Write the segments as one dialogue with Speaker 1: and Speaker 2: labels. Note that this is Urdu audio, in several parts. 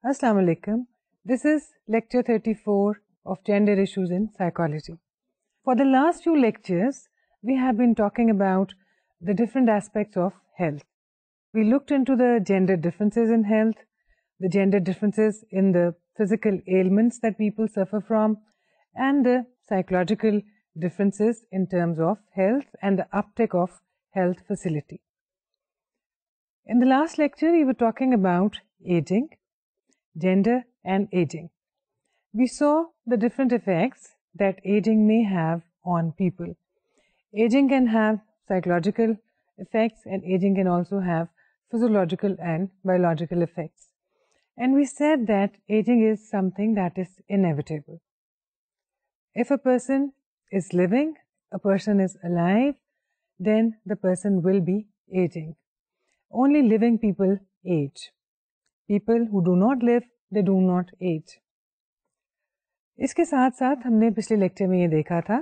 Speaker 1: Assalamu alaikum. This is lecture 34 of Gender Issues in Psychology. For the last few lectures, we have been talking about the different aspects of health. We looked into the gender differences in health, the gender differences in the physical ailments that people suffer from, and the psychological differences in terms of health and the uptake of health facility. In the last lecture, we were talking about aging, gender and aging. We saw the different effects that aging may have on people. Aging can have psychological effects and aging can also have physiological and biological effects. And we said that aging is something that is inevitable. If a person is living, a person is alive, then the person will be aging. Only living people age. People who do not live, they do not age. اس کے ساتھ ساتھ ہم نے پچھلے لیکچر میں یہ دیکھا تھا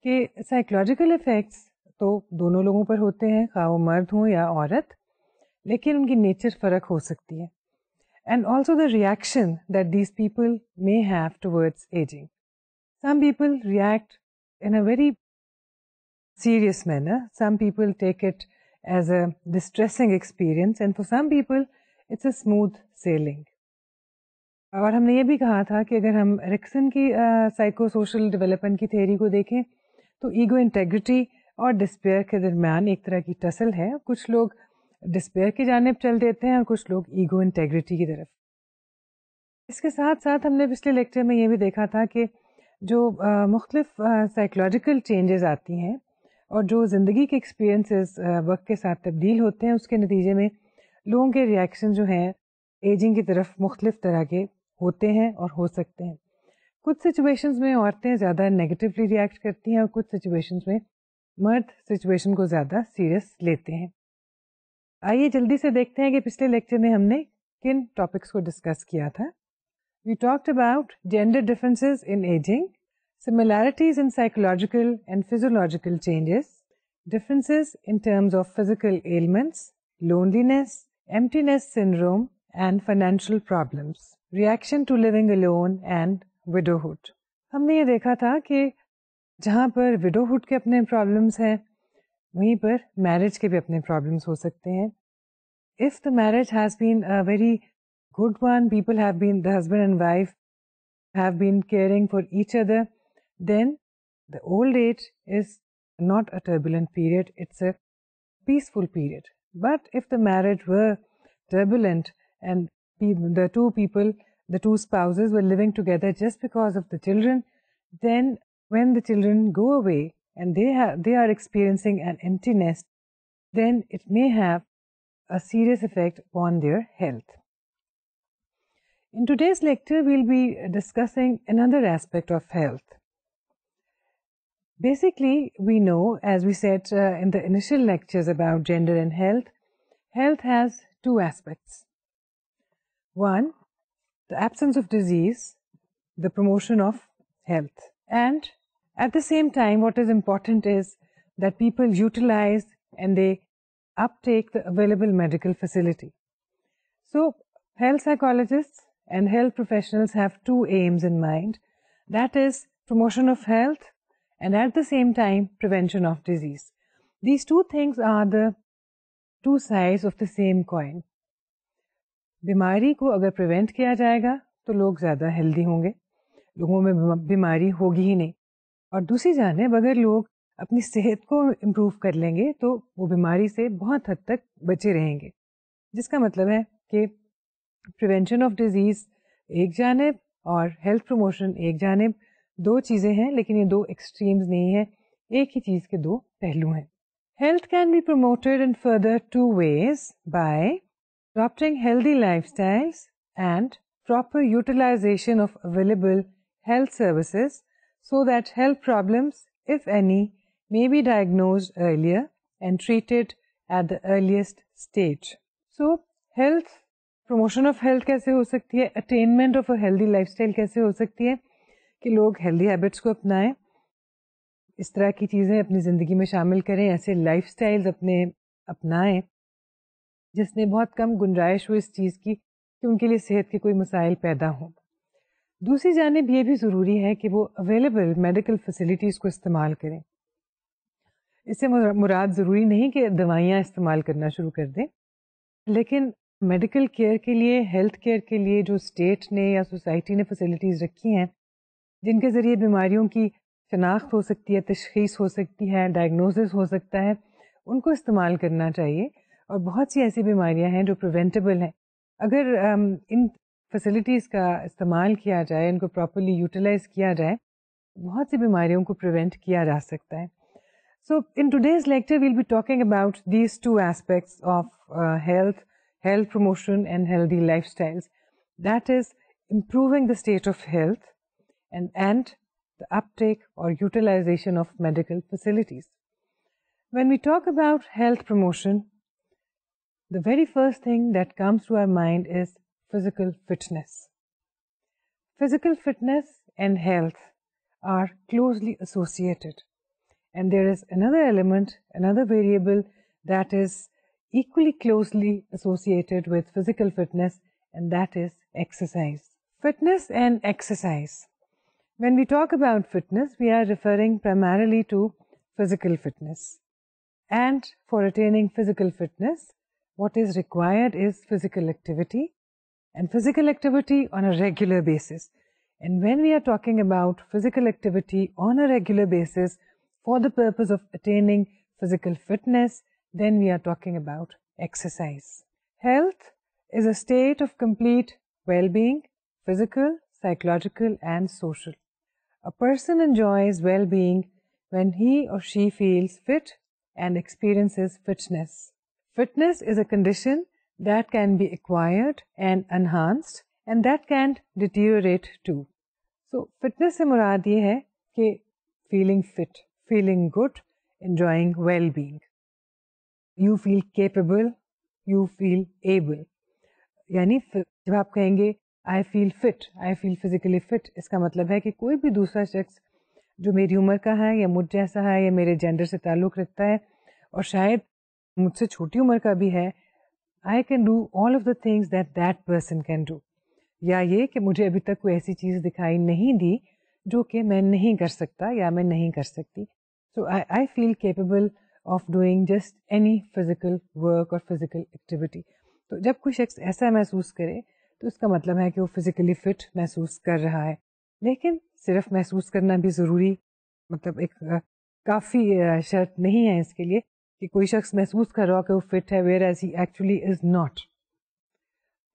Speaker 1: کہ سائیکولوجیکل ایفیکٹس تو دونوں لوگوں پر ہوتے ہیں، خواہ وہ مرد ہوں یا عورت، لیکن ان کی نیچر فرق ہو سکتی ہے. And also the reaction that these people may have towards ageing. Some people react in a very serious manner, some people take it as a distressing experience and for some people it's a smooth sailing. اور ہم نے یہ بھی کہا تھا کہ اگر ہم ایرکسن کی سائیکو سوشل ڈیولپمنٹ کی تھیوری کو دیکھیں تو ایگو انٹیگریٹی اور ڈسپیئر کے درمیان ایک طرح کی ٹسل ہے. کچھ لوگ ڈسپیئر کی جانب چل دیتے ہیں اور کچھ لوگ ایگو انٹیگریٹی کی طرف. اس کے ساتھ ساتھ ہم نے پچھلے لیکچر میں یہ بھی دیکھا تھا کہ جو مختلف سائیکولوجیکل چینجز آتی ہیں اور جو زندگی کے ایکسپیرئنسز وقت کے ساتھ تبدیل ہوتے ہیں، اس کے نتیجے میں لوگوں کے ریئیکشن جو ہیں ایجنگ کی طرف مختلف طرح کے ہوتے ہیں اور ہو سکتے ہیں. کچھ سچویشنز میں عورتیں زیادہ نیگیٹیولی ریئیکٹ کرتی ہیں اور کچھ سچویشنز میں مرد سچویشن کو زیادہ سیریس لیتے ہیں. آئیے جلدی سے دیکھتے ہیں کہ پچھلے لیکچر میں ہم نے کن ٹاپکس کو ڈسکس کیا تھا. We talked about gender differences in ageing, similarities in psychological and physiological changes, differences in terms of physical ailments, loneliness, emptiness syndrome, and financial problems, reaction to living alone, and widowhood. ہم نے یہ دیکھا تھا کہ جہاں پر widowhood کے اپنے پرابلمس ہیں وہیں پر میرج کے بھی اپنے پرابلمس ہو سکتے ہیں. If the marriage has been a very good one, people have been, the husband and wife have been caring for each other, then the old age is not a turbulent period, it's a peaceful period. But if the marriage were turbulent and the two people, the two spouses were living together just because of the children, then when the children go away and they are experiencing an empty nest, then it may have a serious effect upon their health. In today's lecture, we'll be discussing another aspect of health. Basically, we know, as we said in the initial lectures about gender and health, health has two aspects. One, the absence of disease, the promotion of health. And at the same time, what is important is that people utilize and they uptake the available medical facility. So, health psychologists and health professionals have two aims in mind. That is promotion of health and at the same time prevention of disease. These two things are the two sides of the same coin. بیماری کو اگر پریونٹ کیا جائے گا تو لوگ زیادہ ہیلدی ہوں گے، لوگوں میں بیماری ہوگی ہی نہیں. اور دوسری جانب اگر لوگ اپنی صحت کو امپروو کر لیں گے تو وہ بیماری سے بہت حد تک بچے رہیں گے. جس کا مطلب ہے کہ پریونشن آف ڈیزیز ایک جانب اور ہیلتھ پروموشن ایک جانب، دو چیزیں ہیں لیکن یہ دو ایکسٹریمز نہیں ہیں، ایک ہی چیز کے دو پہلو ہیں. Health can be promoted in further two ways by adopting healthy lifestyles and proper utilization of available health services so that health problems, if any, may be diagnosed earlier and treated at the earliest stage. So, health, promotion of health کیسے ہو سکتی ہے، attainment of a healthy lifestyle کیسے ہو سکتی ہے کہ لوگ healthy habits کو اپنائیں، اس طرح کی چیزیں اپنی زندگی میں شامل کریں، ایسے لائف سٹائلز اپنائیں جس میں بہت کم گنجائش ہو اس چیز کی کہ ان کے لیے صحت کے کوئی مسائل پیدا ہوں. دوسری جانب یہ بھی ضروری ہے کہ وہ اویلیبل میڈیکل فیسلٹیز کو استعمال کریں. اس سے مراد ضروری نہیں کہ دوائیاں استعمال کرنا شروع کر دیں، لیکن میڈیکل کیئر کے لیے، ہیلتھ کیئر کے لیے جو اسٹیٹ نے یا سوسائٹی نے فیسلٹیز رکھی ہیں جن کے ذریعے بیماریوں کی شناخت ہو سکتی ہے، تشخیص ہو سکتی ہے، ڈائگنوسس ہو سکتا ہے، ان کو استعمال کرنا چاہیے. اور بہت سی ایسی بیماریاں ہیں جو پریونٹیبل ہیں. اگر ان فیسلٹیز کا استعمال کیا جائے، ان کو پراپرلی یوٹیلائز کیا جائے، بہت سی بیماریوں کو پریونٹ کیا جا سکتا ہے. So in today's lecture we'll be talking about these two aspects of health promotion and healthy lifestyles. That is improving the state of health and the uptake or utilization of medical facilities. When we talk about health promotion, the very first thing that comes to our mind is physical fitness. Physical fitness and health are closely associated. And there is another element, another variable that is equally closely associated with physical fitness, and that is exercise. Fitness and exercise. When we talk about fitness, we are referring primarily to physical fitness. And for attaining physical fitness, what is required is physical activity, and physical activity on a regular basis. And when we are talking about physical activity on a regular basis, for the purpose of attaining physical fitness, then we are talking about exercise. Health is a state of complete well-being, physical, psychological, and social. A person enjoys well-being when he or she feels fit and experiences fitness. Fitness is a condition that can be acquired and enhanced, and that can deteriorate too. So, fitness سے مراد یہ ہے کہ feeling fit, feeling good, enjoying well-being. You feel capable, you feel able. یعنی جب آپ کہیں گے I feel fit, I feel physically fit، اس کا مطلب ہے کہ کوئی بھی دوسرا شخص جو میری عمر کا ہے یا مجھ جیسا ہے یا میرے جینڈر سے تعلق رکھتا ہے اور شاید مجھ سے چھوٹی عمر کا بھی ہے، I can do all of the things that person can do. یا یہ کہ مجھے ابھی تک کوئی ایسی چیز دکھائی نہیں دی جو کہ میں نہیں کر سکتا یا میں نہیں کر سکتی. So I feel capable of doing just any physical work or physical activity. تو جب کوئی شخص ایسا محسوس کرے تو اس کا مطلب ہے کہ وہ فزیکلی فٹ محسوس کر رہا ہے. لیکن صرف محسوس کرنا بھی ضروری، مطلب ایک کافی شرط نہیں ہے اس کے لیے کہ کوئی شخص محسوس کر رہا ہو کہ وہ فٹ ہے whereas he actually is not.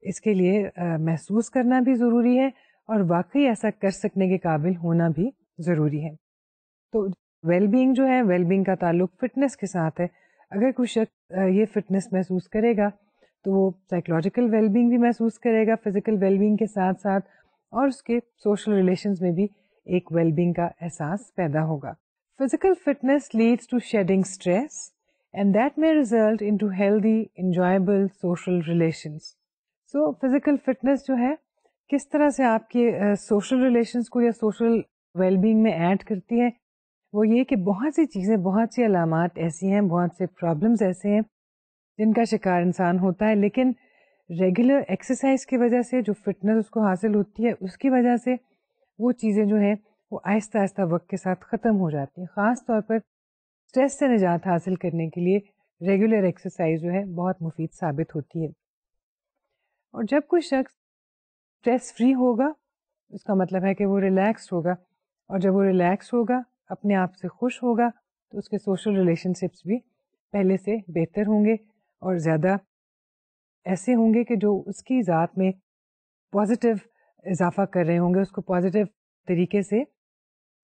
Speaker 1: اس کے لیے محسوس کرنا بھی ضروری ہے اور واقعی ایسا کر سکنے کے قابل ہونا بھی ضروری ہے. تو ویل بینگ جو ہے، ویل بینگ کا تعلق فٹنس کے ساتھ ہے. اگر کوئی شخص یہ فٹنس محسوس کرے گا تو وہ سائیکولوجیکل ویل بینگ بھی محسوس کرے گا فزیکل ویل بینگ کے ساتھ ساتھ، اور اس کے سوشل ریلیشنز میں بھی ایک ویل بینگ کا احساس پیدا ہوگا. Physical fitness leads to shedding stress and that may result into healthy, enjoyable social relations. سو فزیکل فٹنس جو ہے کس طرح سے آپ کے سوشل ریلیشنس کو یا سوشل ویل بینگ میں ایڈ کرتی ہے، وہ یہ کہ بہت سی چیزیں، بہت سی علامات ایسی ہیں، بہت سے پرابلمس ایسے ہیں جن کا شکار انسان ہوتا ہے، لیکن ریگولر ایکسرسائز کی وجہ سے جو فٹنس اس کو حاصل ہوتی ہے اس کی وجہ سے وہ چیزیں جو ہیں وہ آہستہ آہستہ وقت کے ساتھ ختم ہو جاتی ہیں. خاص طور پر اسٹریس سے نجات حاصل کرنے کے لیے ریگولر ایکسرسائز جو ہے بہت مفید ثابت ہوتی ہے. اور جب کوئی شخص اسٹریس فری ہوگا اس کا مطلب ہے کہ وہ ریلیکسڈ ہوگا، اور جب وہ ریلیکس ہوگا، اپنے آپ سے خوش ہوگا، تو اس کے سوشل ریلیشن شپس بھی پہلے سے بہتر ہوں گے اور زیادہ ایسے ہوں گے کہ جو اس کی ذات میں پازیٹیو اضافہ کر رہے ہوں گے، اس کو پازیٹیو طریقے سے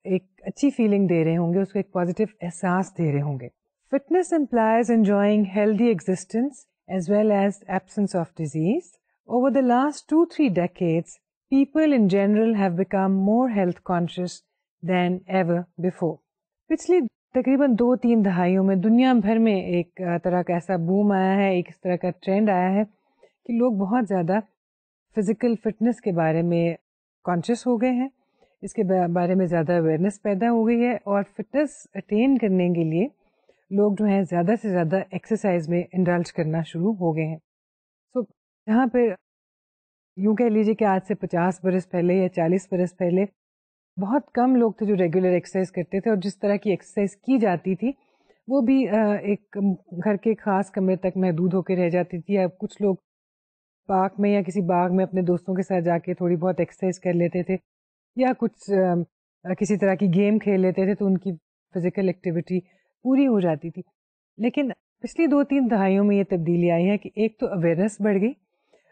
Speaker 1: ایک اچھی فیلنگ دے رہے ہوں گے، اس کو ایک پازیٹیو احساس دے رہے ہوں گے. Fitness implies enjoying healthy existence as well as absence of disease. Over the last 2-3 decades, people in general have become more health conscious than ever before. پچھلی تقریباً 2-3 دہائیوں میں دنیا بھر میں ایک طرح کا ایسا بوم آیا ہے، ایک اس طرح کا ٹرینڈ آیا ہے کہ لوگ بہت زیادہ فزیکل فٹنس کے بارے میں کانشیس ہو گئے ہیں، اس کے بارے میں زیادہ اویئرنیس پیدا ہو گئی ہے، اور فٹنس اٹین کرنے کے لیے لوگ جو ہیں زیادہ سے زیادہ ایکسرسائز میں انڈلج کرنا شروع ہو گئے ہیں. سو یہاں پہ یوں کہہ لیجیے کہ آج سے 50 برس پہلے یا 40 برس پہلے بہت کم لوگ تھے جو ریگولر ایکسرسائز کرتے تھے، اور جس طرح کی ایکسرسائز کی جاتی تھی وہ بھی ایک گھر کے خاص کمرے تک محدود ہو کے رہ جاتی تھی. یا کچھ لوگ پارک میں یا کسی باغ میں اپنے دوستوں کے ساتھ جا کے تھوڑی بہت ایکسرسائز کر لیتے تھے، یا کچھ کسی طرح کی گیم کھیل لیتے تھے تو ان کی فزیکل ایکٹیویٹی پوری ہو جاتی تھی. لیکن پچھلی 2-3 دہائیوں میں یہ تبدیلی آئی ہے کہ ایک تو اویئرنیس بڑھ گئی.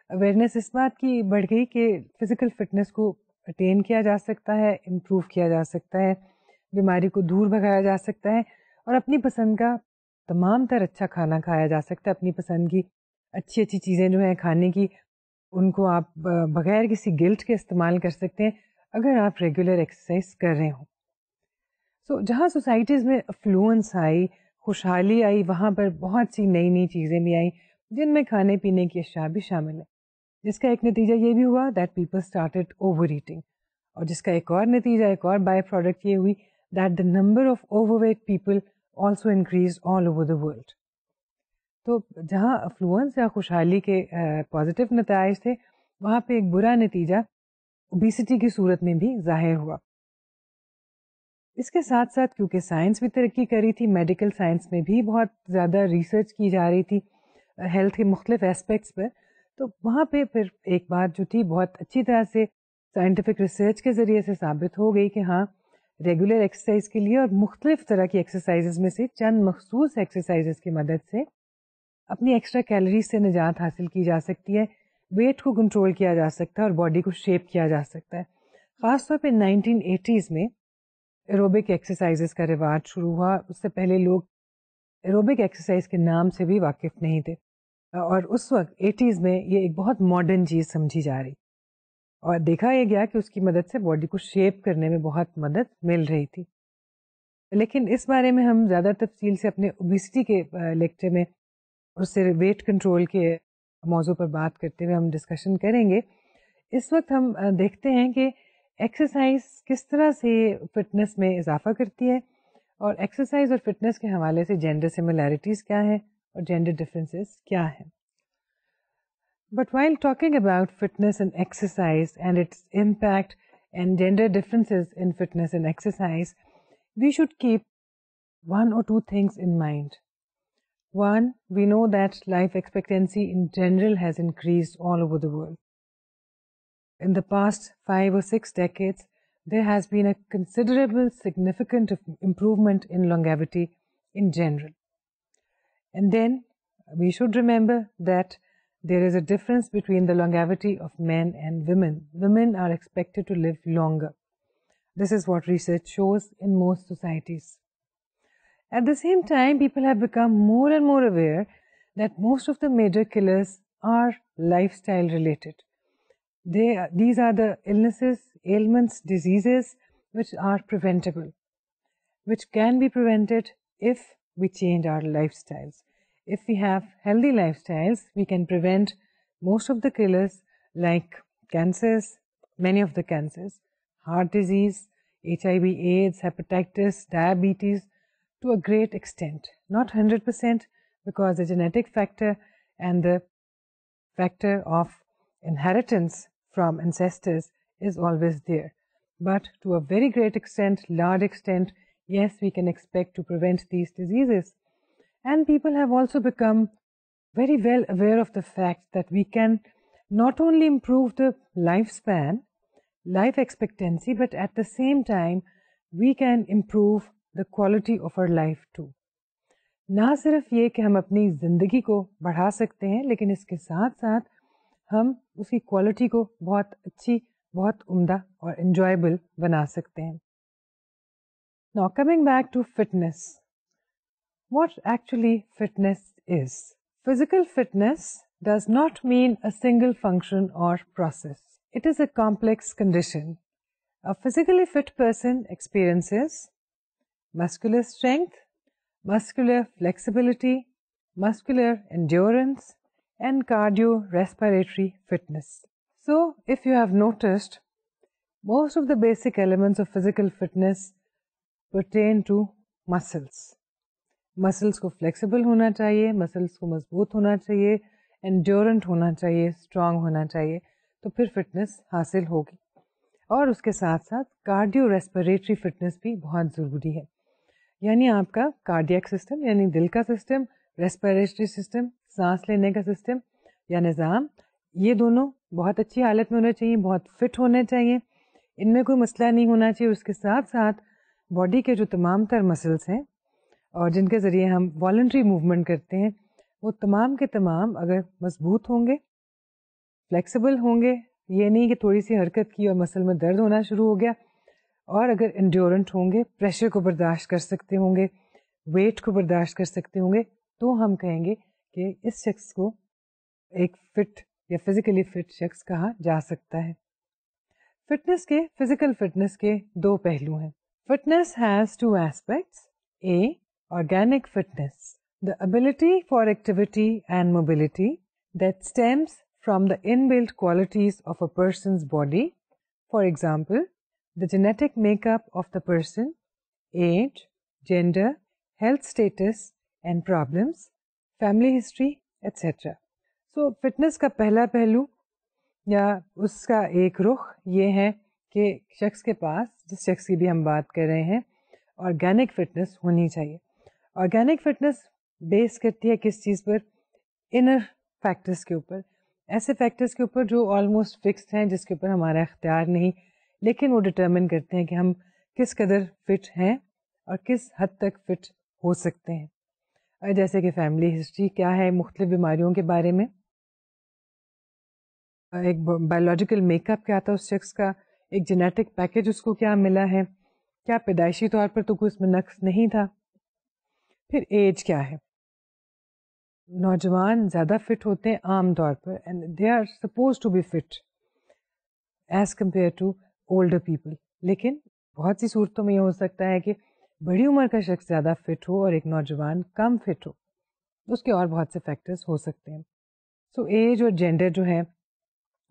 Speaker 1: اویئرنیس اس بات کی بڑھ گئی کہ فزیکل فٹنس کو اٹین کیا جا سکتا ہے، امپروو کیا جا سکتا ہے، بیماری کو دور بھگایا جا سکتا ہے، اور اپنی پسند کا تمام تر اچھا کھانا کھایا جا سکتا ہے. اپنی پسند کی اچھی اچھی چیزیں جو ہیں کھانے کی، ان کو آپ بغیر کسی گلٹ کے استعمال کر سکتے ہیں اگر آپ ریگولر ایکسرسائز کر رہے ہوں. سو جہاں سوسائٹیز میں افلوئنس آئی، خوشحالی آئی، وہاں پر بہت سی نئی نئی چیزیں بھی آئیں جن میں کھانے پینے کی اشیاء بھی شامل ہیں، جس کا ایک نتیجہ یہ بھی ہوا that people started over eating, اور جس کا ایک اور نتیجہ، ایک اور بائی پروڈکٹ یہ ہوئی that the number of over weight people also increase all over the world. تو جہاں افلوئنس یا خوشحالی کے پازیٹیو نتائج تھے، وہاں پہ ایک برا نتیجہ اوبیسٹی کی صورت میں بھی ظاہر ہوا. اس کے ساتھ ساتھ کیونکہ سائنس بھی ترقی کر رہی تھی، میڈیکل سائنس میں بھی بہت زیادہ ریسرچ کی جا رہی تھی ہیلتھ کے مختلف اسپیکٹس پر، تو وہاں پہ پھر ایک بات جو تھی بہت اچھی طرح سے سائنٹیفک ریسرچ کے ذریعے سے ثابت ہو گئی کہ ہاں، ریگولر ایکسرسائز کے لیے اور مختلف طرح کی ایکسرسائزز میں سے چند مخصوص ایکسرسائزز کی مدد سے اپنی ایکسٹرا کیلریز سے نجات حاصل کی جا سکتی ہے، ویٹ کو کنٹرول کیا جا سکتا ہے اور باڈی کو شیپ کیا جا سکتا ہے. خاص طور پہ 1980s میں ایروبک ایکسرسائزز کا رواج شروع ہوا. اس سے پہلے لوگ ایروبک ایکسرسائز کے نام سے بھی واقف نہیں تھے، اور اس وقت 80s میں یہ ایک بہت ماڈرن چیز سمجھی جا رہی، اور دیکھا یہ گیا کہ اس کی مدد سے باڈی کو شیپ کرنے میں بہت مدد مل رہی تھی. لیکن اس بارے میں ہم زیادہ تفصیل سے اپنے اوبیسٹی کے لیکچر میں اس سے ویٹ کنٹرول کے موضوع پر بات کرتے ہوئے ہم ڈسکشن کریں گے. اس وقت ہم دیکھتے ہیں کہ ایکسرسائز کس طرح سے فٹنس میں اضافہ کرتی ہے، اور ایکسرسائز اور فٹنس کے حوالے سے جینڈر سملیرٹیز کیا ہیں اور جینڈر ڈفرینسز کیا ہیں. But while talking about fitness and exercise and its impact and gender differences in fitness and exercise, we should keep one or two things in mind. One, we know that life expectancy in general has increased all over the world. In the past 5 or 6 decades, there has been a considerable, significant improvement in longevity in general. And then we should remember that there is a difference between the longevity of men and women. Women are expected to live longer. This is what research shows in most societies. At the same time, people have become more and more aware that most of the major killers are lifestyle related. These are the illnesses, ailments, diseases which are preventable, which can be prevented if we change our lifestyles. If we have healthy lifestyles, we can prevent most of the killers like cancers, many of the cancers, heart disease, HIV, AIDS, hepatitis, diabetes, to a great extent. Not 100%, because the genetic factor and the factor of inheritance from ancestors is always there. But to a very great extent, large extent, yes, we can expect to prevent these diseases. And people have also become very well aware of the fact that we can not only improve the lifespan, life expectancy, but at the same time we can improve the quality of our life too. نہ صرف یہ کہ ہم اپنی زندگی کو بڑھا سکتے ہیں، لیکن اس کے ساتھ ساتھ ہم اس کی کوالٹی کو بہت اچھی، بہت عمدہ اور انجوائبل بنا سکتے ہیں. Now coming back to fitness, what actually fitness is? Physical fitness does not mean a single function or process. It is a complex condition. A physically fit person experiences muscular strength, muscular flexibility, muscular endurance, and cardiorespiratory fitness. So, if you have noticed, most of the basic elements of physical fitness pertain to muscles. Muscles کو flexible ہونا چاہیے، muscles کو مضبوط ہونا چاہیے، endurant ہونا چاہیے، strong ہونا چاہیے. تو پھر فٹنس حاصل ہوگی. اور اس کے ساتھ ساتھ کارڈیو ریسپریٹری فٹنس بھی بہت ضروری ہے. یعنی آپ کا کارڈیاک سسٹم یعنی دل کا سسٹم، ریسپریٹری سسٹم سانس لینے کا سسٹم یا نظام، یہ دونوں بہت اچھی حالت میں ہونے چاہیے، بہت فٹ ہونے چاہیے، ان میں کوئی مسئلہ نہیں ہونا چاہیے. اس کے ساتھ ساتھ باڈی کے جو تمام تر مسلس ہیں اور جن کے ذریعے ہم والنٹری موومنٹ کرتے ہیں، وہ تمام کے تمام اگر مضبوط ہوں گے، فلیکسیبل ہوں گے، یہ نہیں کہ تھوڑی سی حرکت کی اور مسل میں درد ہونا شروع ہو گیا، اور اگر انڈیورنٹ ہوں گے، پریشر کو برداشت کر سکتے ہوں گے، ویٹ کو برداشت کر سکتے ہوں گے، تو ہم کہیں گے کہ اس شخص کو ایک فٹ یا فزیکلی فٹ شخص کہا جا سکتا ہے. فٹنس کے فزیکل فٹنس کے دو پہلو ہیں. Fitness has two aspects. A organic fitness, the ability for activity and mobility that stems from the inbuilt qualities of a person's body. For example, the genetic makeup of the person, age, gender, health status and problems, family history, etc. So, fitness کا پہلا پہلو یا اس کا ایک رخ یہ ہے کہ شخص کے پاس، جس شخص کی بھی ہم بات کر رہے ہیں، آرگینک فٹنس ہونی چاہیے. آرگینک فٹنس بیس کرتی ہے کس چیز پر؟ انر فیکٹرز کے اوپر، ایسے فیکٹرز کے اوپر جو آلموسٹ فکسڈ ہیں، جس کے اوپر ہمارا اختیار نہیں، لیکن وہ ڈٹرمن کرتے ہیں کہ ہم کس قدر فٹ ہیں اور کس حد تک فٹ ہو سکتے ہیں. جیسے کہ فیملی ہسٹری کیا ہے مختلف بیماریوں کے بارے میں، ایک بایولوجیکل میک اپ کیا تھا اس شخص کا، ایک جینیٹک پیکج اس کو کیا ملا ہے، کیا پیدائشی طور پر تو کوئی اس میں نقص نہیں تھا. پھر ایج کیا ہے، نوجوان زیادہ فٹ ہوتے ہیں عام طور پر، and they are suppose to be fit as compare to older people. لیکن بہت سی صورتوں میں یہ ہو سکتا ہے کہ بڑی عمر کا شخص زیادہ فٹ ہو اور ایک نوجوان کم فٹ ہو، اس کے اور بہت سے فیکٹرز ہو سکتے ہیں. سو ایج اور جینڈر جو ہے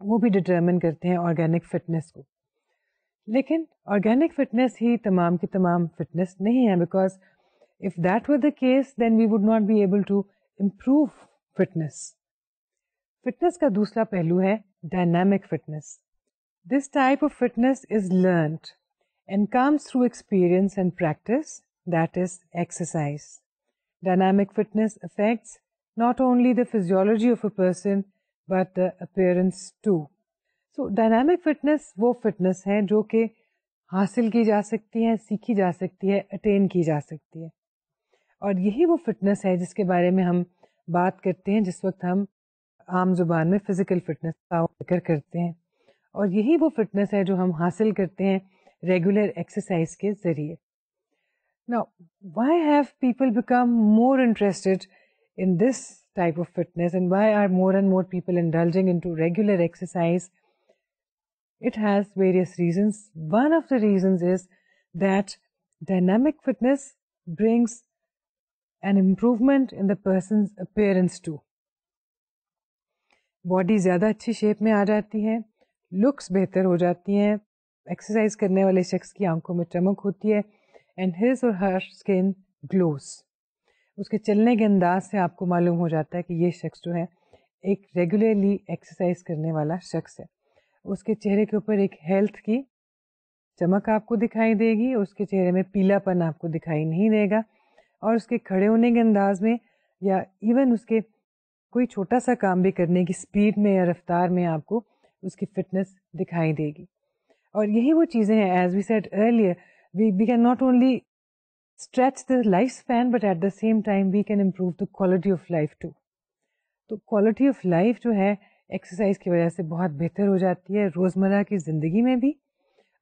Speaker 1: وہ بھی ڈٹرمن کرتے ہیں آرگینک فٹنس کو. لیکن آرگینک فٹنس ہی تمام کی تمام فٹنس نہیں ہے، because if that were the case, then we would not be able to improve fitness. Fitness کا دوسرا پہلو ہے dynamic fitness. This type of fitness is learned and comes through experience and practice, that is exercise. Dynamic fitness affects not only the physiology of a person but the appearance too. So dynamic fitness وہ fitness ہے جو کہ حاصل کی جا سکتی ہے، سیکھی جا سکتی ہے، اٹین کی جا سکتی ہے. اور یہی وہ فٹنس ہے جس کے بارے میں ہم بات کرتے ہیں جس وقت ہم عام زبان میں فزیکل فٹنس کا ذکر کرتے ہیں. اور یہی وہ فٹنس ہے جو ہم حاصل کرتے ہیں ریگولر ایکسرسائز کے ذریعے. Now, why have people become more interested in this type of fitness and why are more and more people indulging into regular exercise? It has various reasons. One of the reasons is that dynamic fitness brings an improvement in the person's appearance too. Body زیادہ اچھی شیپ میں آ جاتی ہے، لکس بہتر ہو جاتی ہیں، ایکسرسائز کرنے والے شخص کی آنکھوں میں چمک ہوتی ہے، and his or Hare skin gloves. اس کے چلنے کے انداز سے آپ کو معلوم ہو جاتا ہے کہ یہ شخص جو ہے ایک ریگولرلی ایکسرسائز کرنے والا شخص ہے. اس کے چہرے کے اوپر ایک ہیلتھ کی چمک آپ کو دکھائی دے گی، اس کے چہرے میں پیلا پن آپ کو دکھائی نہیں دے گا، اور اس کے کھڑے ہونے کے انداز میں یا ایون اس کے کوئی چھوٹا سا کام بھی کرنے کی سپیڈ میں یا رفتار میں آپ کو اس کی فٹنس دکھائی دے گی. اور یہی وہ چیزیں ہیں، as we said earlier, we can not only stretch the life span but at the same time we can improve the quality of life too. تو کوالٹی آف لائف جو ہے ایکسرسائز کی وجہ سے بہت بہتر ہو جاتی ہے، روزمرہ کی زندگی میں بھی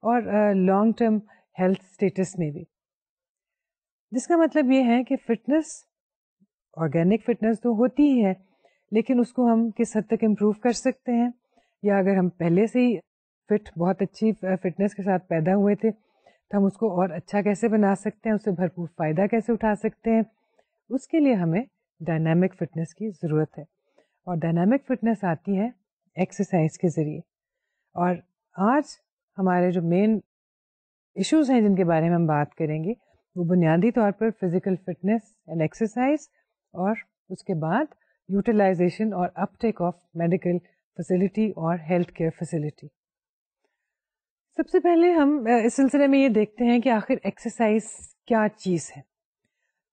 Speaker 1: اور لانگ ٹرم ہیلتھ اسٹیٹس میں بھی. جس کا مطلب یہ ہے کہ فٹنس، آرگینک فٹنس تو ہوتی ہی ہے، لیکن اس کو ہم کس حد تک امپروو کر سکتے ہیں، یا اگر ہم پہلے سے ہی فٹ، بہت اچھی فٹنس کے ساتھ پیدا ہوئے تھے تو ہم اس کو اور اچھا کیسے بنا سکتے ہیں، اس سے بھرپور فائدہ کیسے اٹھا سکتے ہیں. اس کے لیے ہمیں ڈائنامک فٹنس کی ضرورت ہے، اور ڈائنامک فٹنس آتی ہے ایکسرسائز کے ذریعے. اور آج ہمارے جو مین ایشوز ہیں جن کے بارے میں ہم بات کریں گے وہ بنیادی طور پر فزیکل فٹنس اینڈ ایکسرسائز، اور اس کے بعد یوٹیلائزیشن اور اپ ٹیک آف میڈیکل فیسلٹی اور ہیلتھ کیئر فیسلٹی. سب سے پہلے ہم اس سلسلے میں یہ دیکھتے ہیں کہ آخر ایکسرسائز کیا چیز ہے.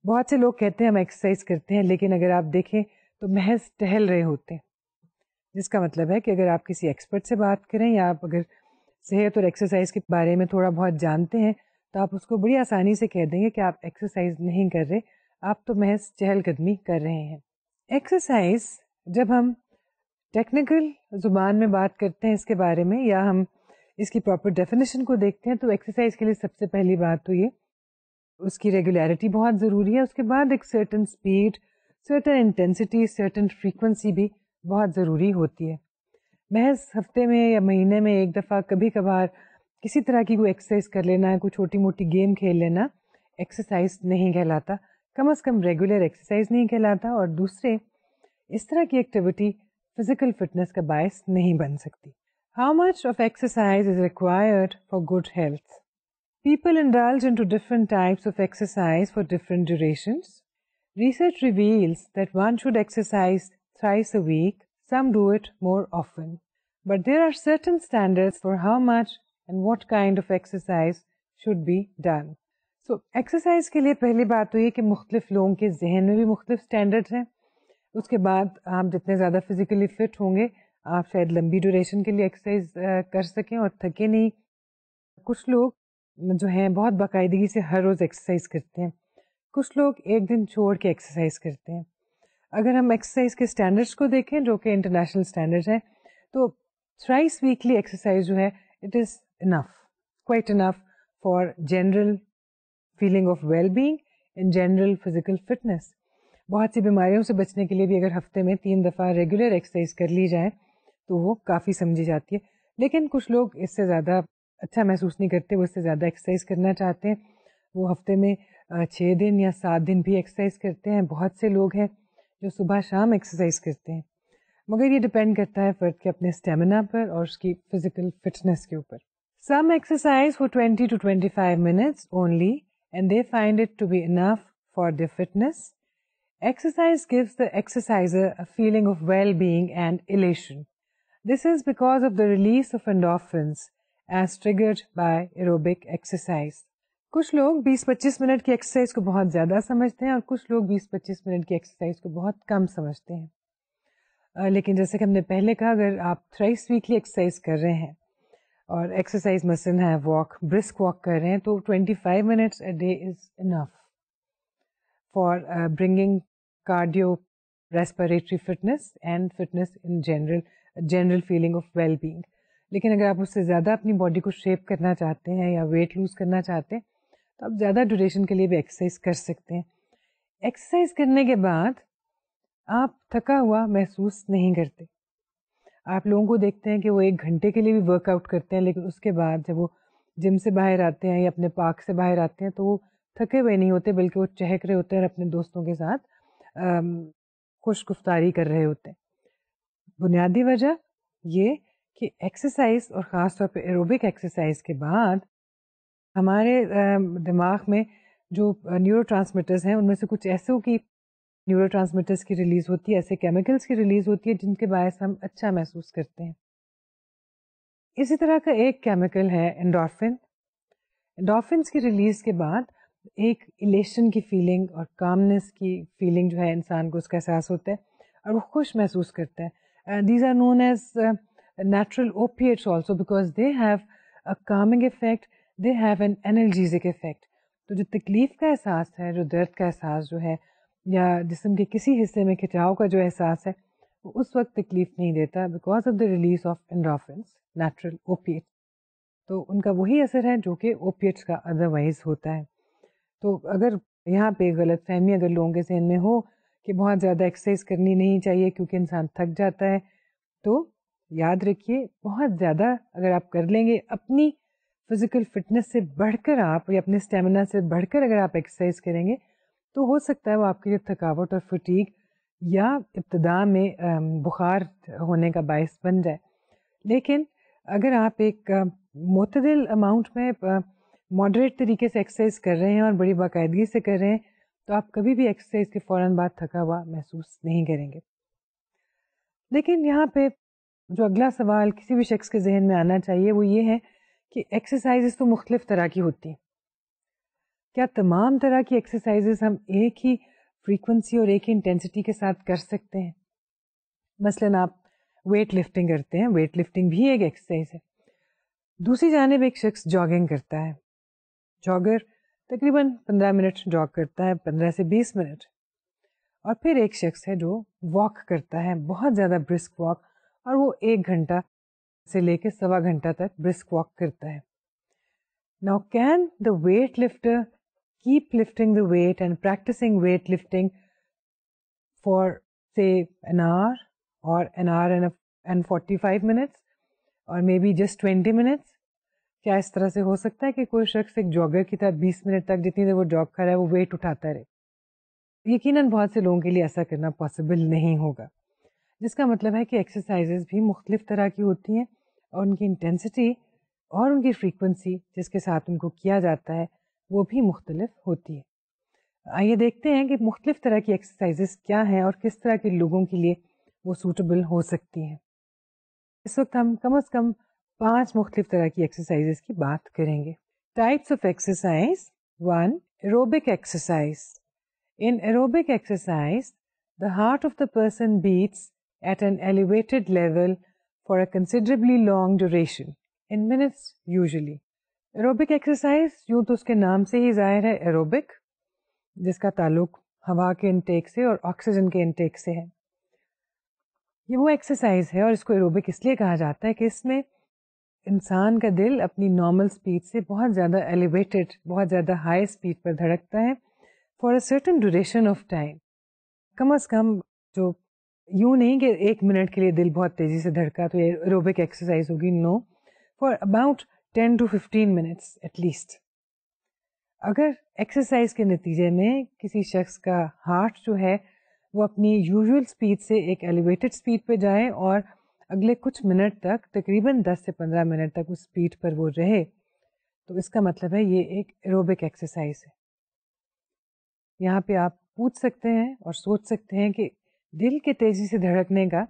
Speaker 1: بہت سے لوگ کہتے ہیں ہم ایکسرسائز کرتے ہیں، لیکن اگر آپ دیکھیں تو محض ٹہل رہے ہوتے ہیں، جس کا مطلب ہے کہ اگر آپ کسی ایکسپرٹ سے بات کریں یا آپ اگر صحت اور ایکسرسائز کے بارے میں تھوڑا بہت جانتے ہیں تو آپ اس کو بڑی آسانی سے کہہ دیں گے کہ آپ ایکسرسائز نہیں کر رہے، آپ تو محض چہل قدمی کر رہے ہیں. ایکسرسائز جب ہم ٹیکنیکل زبان میں بات کرتے ہیں اس کے بارے میں یا ہم اس کی پراپر ڈیفینیشن کو دیکھتے ہیں تو ایکسرسائز کے لیے سب سے پہلی بات تو یہ اس کی ریگولیرٹی بہت ضروری ہے. اس کے بعد ایک certain speed, certain intensity, certain frequency بھی بہت ضروری ہوتی ہے. محض ہفتے میں یا مہینے میں ایک دفعہ کبھی کبھار کسی طرح کی کوئی ایکسرسائز کر لینا ہے، کوئی چھوٹی موٹی گیم کھیل لینا ایکسرسائز نہیں کہلاتا، کم از کم ریگولر ایکسرسائز نہیں کہلاتا. اور دوسرے اس طرح کی ایکٹیویٹی فزیکل فٹنس کا باعث نہیں بن سکتی. How much of exercise is required for good health? People indulge into different types of exercise for different durations. Research reveals that one should exercise thrice a week. Some do it more often. But there are certain standards for how much and what kind of exercise should be done. So, exercise کے لیے پہلی بات تو یہ کہ مختلف لوگوں کے ذہن میں بھی مختلف اسٹینڈرڈ ہیں. اس کے بعد آپ جتنے زیادہ فزیکلی فٹ ہوں گے آپ شاید لمبی ڈیوریشن کے لیے ایکسرسائز کر سکیں اور تھکے نہیں. کچھ لوگ جو ہیں بہت باقاعدگی سے ہر روز ایکسرسائز کرتے ہیں، کچھ لوگ ایک دن چھوڑ کے ایکسرسائز کرتے ہیں. اگر ہم ایکسرسائز کے اسٹینڈرڈس کو دیکھیں جو کہ انٹرنیشنل اسٹینڈرڈ ہیں تو تھرائس ویکلی ایکسرسائز جو ہے it is enough, quite enough for general feeling of well being in general physical fitness. بہت سی بیماریوں سے بچنے کے لیے بھی اگر ہفتے میں 3 دفعہ ریگولر ایکسرسائز کر لی جائے تو وہ کافی سمجھی جاتی ہے. لیکن کچھ لوگ اس سے زیادہ اچھا محسوس نہیں کرتے، وہ اس سے زیادہ ایکسرسائز کرنا چاہتے ہیں، وہ ہفتے میں 6 دن یا 7 دن بھی ایکسرسائز کرتے ہیں. بہت سے لوگ ہیں جو صبح شام ایکسرسائز کرتے ہیں، مگر یہ ڈپینڈ کرتا ہے فرد کے اپنے اسٹیمنا پر اور اس کی فزیکل فٹنس کے اوپر. Some exercise for 20 to 25 minutes only and they find it to be enough for their fitness. Exercise gives the exerciser a feeling of well-being and elation. This is because of the release of endorphins as triggered by aerobic exercise. کچھ لوگ 20-25 منٹ کی ایکسرسائز کو بہت زیادہ سمجھتے ہیں اور کچھ لوگ 20-25 منٹ کی ایکسرسائز کو بہت کم سمجھتے ہیں. لیکن جیسے کہ ہم نے پہلے کہا اگر آپ تھرائس ویکلی ایکسرسائز کر رہے ہیں اور ایکسرسائز مثلاً ہے واک، برسک واک کر رہے ہیں تو 25 minutes a day is enough for bringing cardio respiratory fitness and fitness in general feeling of well-being. لیکن اگر آپ اس سے زیادہ اپنی باڈی کو شیپ کرنا چاہتے ہیں یا ویٹ لوز کرنا چاہتے ہیں تو آپ زیادہ ڈیوریشن کے لیے بھی ایکسرسائز کر سکتے ہیں. ایکسرسائز کرنے کے بعد آپ تھکا ہوا محسوس نہیں کرتے. آپ لوگوں کو دیکھتے ہیں کہ وہ 1 گھنٹے کے لیے بھی ورک آؤٹ کرتے ہیں لیکن اس کے بعد جب وہ جم سے باہر آتے ہیں یا اپنے پارک سے باہر آتے ہیں تو وہ تھکے ہوئے نہیں ہوتے بلکہ وہ چہک رہے ہوتے ہیں اور اپنے دوستوں کے ساتھ خوش گفتاری کر رہے ہوتے ہیں. بنیادی وجہ یہ کہ ایکسرسائز اور خاص طور پہ ایروبک ایکسرسائز کے بعد ہمارے دماغ میں جو نیورو ٹرانسمیٹرز ہیں ان میں سے کچھ ایسوں کی نیورو ٹرانسمیٹرز کی ریلیز ہوتی ہے، ایسے کیمیکلز کی ریلیز ہوتی ہے جن کے باعث ہم اچھا محسوس کرتے ہیں. اسی طرح کا ایک کیمیکل ہے انڈورفن. انڈورفنس کی ریلیز کے بعد ایک ایلیشن کی فیلنگ اور کامنس کی فیلنگ جو ہے انسان کو اس کا احساس ہوتا ہے اور وہ خوش محسوس کرتا ہے. These are known as natural opiates also because they have a calming effect, they have an energising effect. تو جو تکلیف کا احساس ہے، جو درد کا احساس جو ہے یا جسم کے کسی حصے میں کھچاؤ کا جو احساس ہے وہ اس وقت تکلیف نہیں دیتا because of the release of endorphins natural opiate. تو ان کا وہی اثر ہے جو کہ اوپیٹس کا ادروائز ہوتا ہے. تو اگر یہاں پہ غلط فہمی اگر لوگوں کے ذہن میں ہو کہ بہت زیادہ ایکسرسائز کرنی نہیں چاہیے کیونکہ انسان تھک جاتا ہے تو یاد رکھیے بہت زیادہ اگر آپ کر لیں گے اپنی فزیکل فٹنس سے بڑھ کر آپ یا اپنے اسٹیمنا سے بڑھ کر اگر آپ ایکسرسائز کریں گے تو ہو سکتا ہے وہ آپ کی جو تھکاوٹ اور فٹیگ یا ابتدا میں بخار ہونے کا باعث بن جائے. لیکن اگر آپ ایک معتدل اماؤنٹ میں ماڈریٹ طریقے سے ایکسرسائز کر رہے ہیں اور بڑی باقاعدگی سے کر رہے ہیں تو آپ کبھی بھی ایکسرسائز کے فوراً بعد تھکا ہوا محسوس نہیں کریں گے. لیکن یہاں پہ جو اگلا سوال کسی بھی شخص کے ذہن میں آنا چاہیے وہ یہ ہے کہ ایکسرسائزز تو مختلف طرح کی ہوتی ہیں. کیا تمام طرح کی ایکسرسائزز ہم ایک ہی فریکوینسی اور ایک ہی انٹینسٹی کے ساتھ کر سکتے ہیں؟ مثلاً آپ ویٹ لفٹنگ کرتے ہیں، ویٹ لفٹنگ بھی ایک ایکسرسائز ہے. دوسری جانب ایک شخص جاگنگ کرتا ہے، جاگر تقریباً 15 منٹ جاگ کرتا ہے، 15 سے 20 منٹ. اور پھر ایک شخص ہے جو واک کرتا ہے، بہت زیادہ برسک واک، اور وہ 1 گھنٹہ سے لے کے 1.25 گھنٹہ تک برسک واک کرتا ہے. Now can the weight lifter keep lifting the weight and practicing weight lifting for say an hour or an hour and 45 minutes or maybe just 20 minutes? کیا اس طرح سے ہو سکتا ہے کہ کوئی شخص ایک جاگر کی طرح 20 منٹ تک جتنی دیر وہ جاگ کر رہا ہے وہ ویٹ اٹھاتا رہے؟ یقیناً بہت سے لوگوں کے لیے ایسا کرنا پاسبل نہیں ہوگا، جس کا مطلب ہے کہ ایکسرسائزز بھی مختلف طرح کی ہوتی ہیں اور ان کی انٹینسٹی اور ان کی فریکوینسی جس کے ساتھ ان کو کیا جاتا ہے وہ بھی مختلف ہوتی ہے. آئیے دیکھتے ہیں کہ مختلف طرح کی ایکسرسائزز کیا ہیں اور کس طرح کے لوگوں کے لیے وہ سوٹیبل ہو سکتی ہیں. اس وقت ہم کم از کم 5 مختلف طرح کی ایکسرسائزز کی بات کریں گے. Types of exercise. 1. Aerobic exercise. In aerobic exercise, the heart of the person beats at an elevated level for a considerably long duration, in minutes usually. Aerobic exercise یوں تو اس کے نام سے ہی ظاہر ہے aerobic، جس کا تعلق ہوا کے انٹیک سے اور آکسیجن کے انٹیک سے ہے. یہ وہ ایکسرسائز ہے اور اس کو ایروبک اس لیے کہا جاتا ہے کہ اس میں انسان کا دل اپنی نارمل سپیڈ سے بہت زیادہ ایلیویٹڈ، بہت زیادہ ہائی سپیڈ پر دھڑکتا ہے for a certain duration of time. کم از کم جو یوں نہیں کہ 1 منٹ کے لیے دل بہت تیزی سے دھڑکا تو یہ ایروبک ایکسرسائز ہوگی. No, for about 10 to 15 minutes at least. اگر ایکسرسائز کے نتیجے میں کسی شخص کا ہارٹ جو ہے وہ اپنی یوزول سپیڈ سے ایک ایلیویٹڈ سپیڈ پہ جائے اور اگلے کچھ منٹ تک تقریباً 10 سے 15 منٹ تک اس سپیڈ پر وہ رہے تو اس کا مطلب ہے یہ ایک ایروبک ایکسرسائز ہے. یہاں پہ آپ پوچھ سکتے ہیں اور سوچ سکتے ہیں کہ دل کے تیزی سے دھڑکنے کا